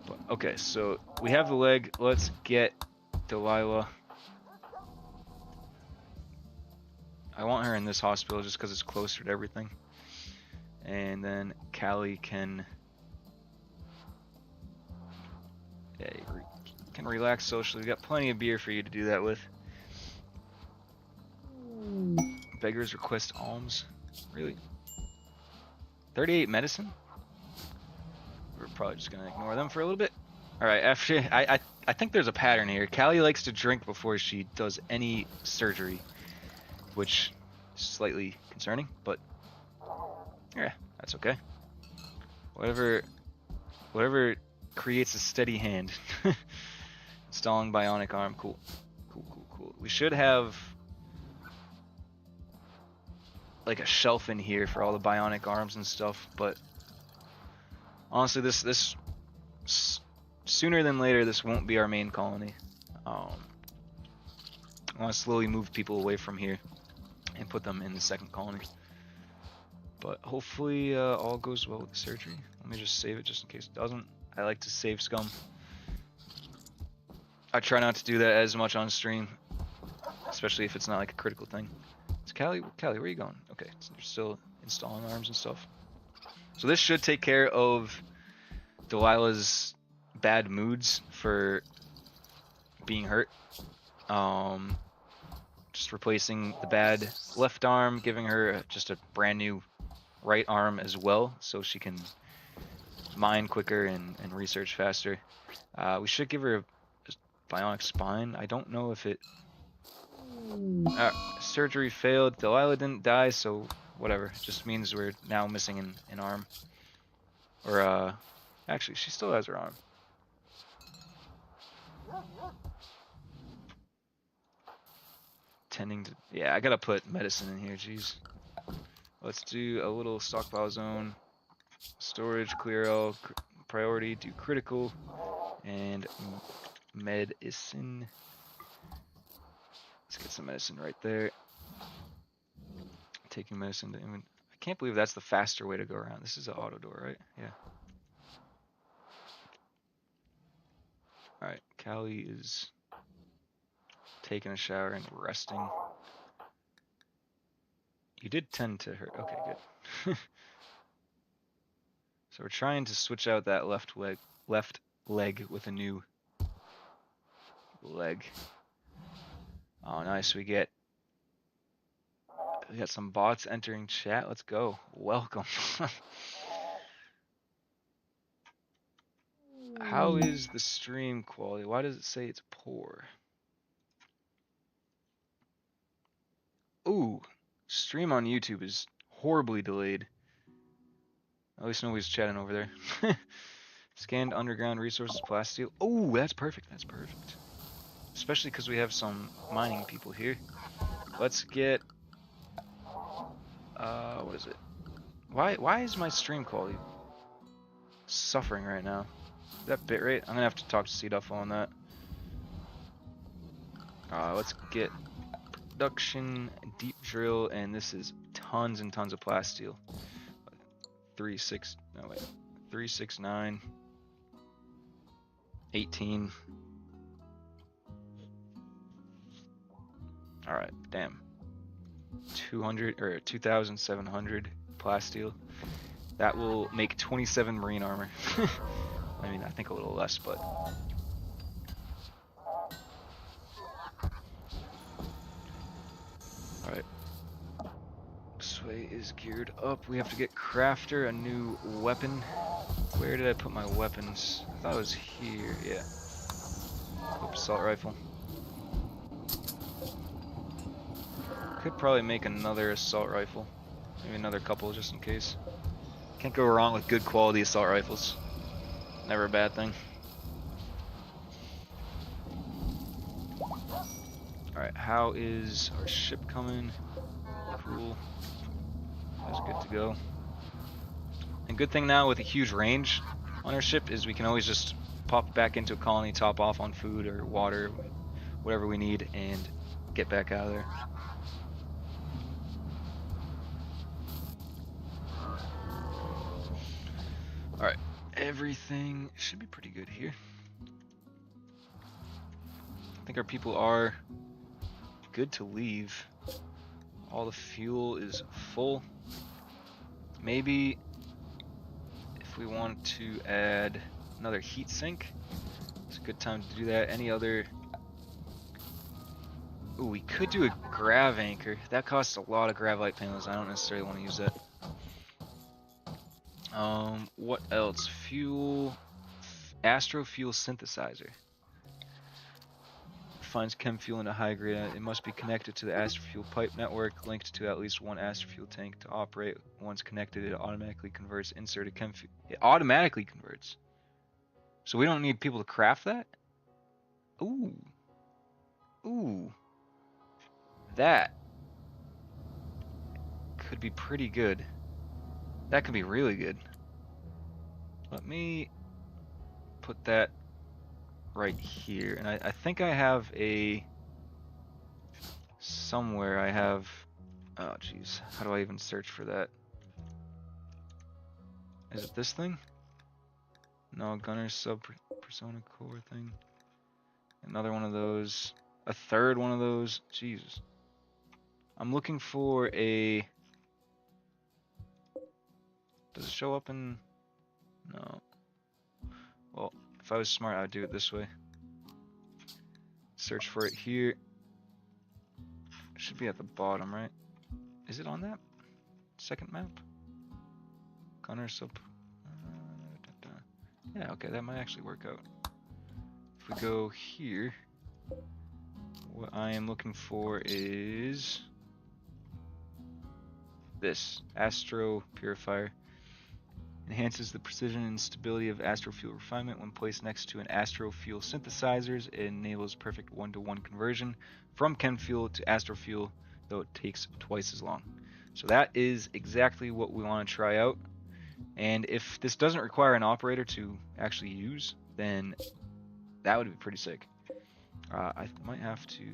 But, okay, so we have the leg. Let's get Delilah. I want her in this hospital just because it's closer to everything. And then Callie can relax socially. We've got plenty of beer for you to do that with. Beggars request alms. Really? 38 medicine? We're probably just gonna ignore them for a little bit. Alright, after I think there's a pattern here. Callie likes to drink before she does any surgery, which is slightly concerning, but yeah, that's okay. Whatever creates a steady hand. Installing bionic arm, cool. We should have like a shelf in here for all the bionic arms and stuff, but honestly, this sooner than later, this won't be our main colony. I want to slowly move people away from here and put them in the second colony. But hopefully all goes well with the surgery. Let me just save it just in case it doesn't. I like to save scum. I try not to do that as much on stream, especially if it's not like a critical thing. It's Callie, where are you going? Okay, so you're still installing arms and stuff. So this should take care of Delilah's bad moods for being hurt. Just replacing the bad left arm, giving her just a brand new right arm as well, so she can mine quicker and research faster. We should give her a bionic spine. I don't know if it... surgery failed. Delilah didn't die, so whatever. It just means we're now missing an arm. Or, actually, she still has her arm. Tending to... Yeah, I gotta put medicine in here, jeez. Let's do a little stockpile zone. Storage, clear all, priority, do critical, and medicine. Let's get some medicine right there. Taking medicine to I can't believe that's the faster way to go around. This is an auto door, right? Yeah. Alright, Callie is taking a shower and resting. You did tend to her. Okay, good. So we're trying to switch out that left leg with a new leg. Oh, nice. We got some bots entering chat. Let's go. Welcome. How is the stream quality? Why does it say it's poor? Ooh, stream on YouTube is horribly delayed. At least nobody's chatting over there. Scanned underground resources, plasteel. Oh, that's perfect. That's perfect. Especially because we have some mining people here. Let's get... what is it? Why is my stream quality suffering right now? Is that bitrate? I'm gonna have to talk to CDuffle on that. Let's get production, deep drill, and this is tons and tons of plasteel. 369, 18. All right, damn. 200 or 2,700 plasteel. That will make 27 marine armor. I mean, I think a little less, but. Alright. Sway is geared up. We have to get Crafter a new weapon. Where did I put my weapons? I thought it was here. Yeah. Oops, assault rifle. Could probably make another assault rifle. Maybe another couple just in case. Can't go wrong with good quality assault rifles. Never a bad thing. Alright, how is our ship coming? Cool. That's good to go. And good thing now with a huge range on our ship is we can always just pop back into a colony, top off on food or water, whatever we need, and get back out of there. Alright, everything should be pretty good here. I think our people are good to leave. All the fuel is full. Maybe if we want to add another heat sink, it's a good time to do that. Any other... Ooh, we could do a grav anchor. That costs a lot of gravite panels. I don't necessarily want to use that. What else? Fuel... Astrofuel synthesizer. Finds chem fuel in a high grade. It must be connected to the astrofuel pipe network, linked to at least one astrofuel tank to operate. Once connected, it automatically converts inserted chem fuel. It automatically converts. So we don't need people to craft that? Ooh. Ooh. That could be pretty good. That could be really good. Let me put that right here, and I think I have a somewhere I have, oh geez, how do I even search for that? Is it this thing? No, gunner sub persona core thing. Another one of those. A third one of those. Jesus. I'm looking for a... Does it show up in... No. Well, if I was smart, I would do it this way. Search for it here. It should be at the bottom, right? Is it on that second map? Gunner sub... Yeah, okay, that might actually work out. If we go here, what I am looking for is this Astro Purifier. Enhances the precision and stability of astrofuel refinement when placed next to an astrofuel synthesizers. It enables perfect 1-to-1 conversion from chemfuel to astrofuel, though it takes twice as long. So that is exactly what we want to try out. And if this doesn't require an operator to actually use, then that would be pretty sick. I might have to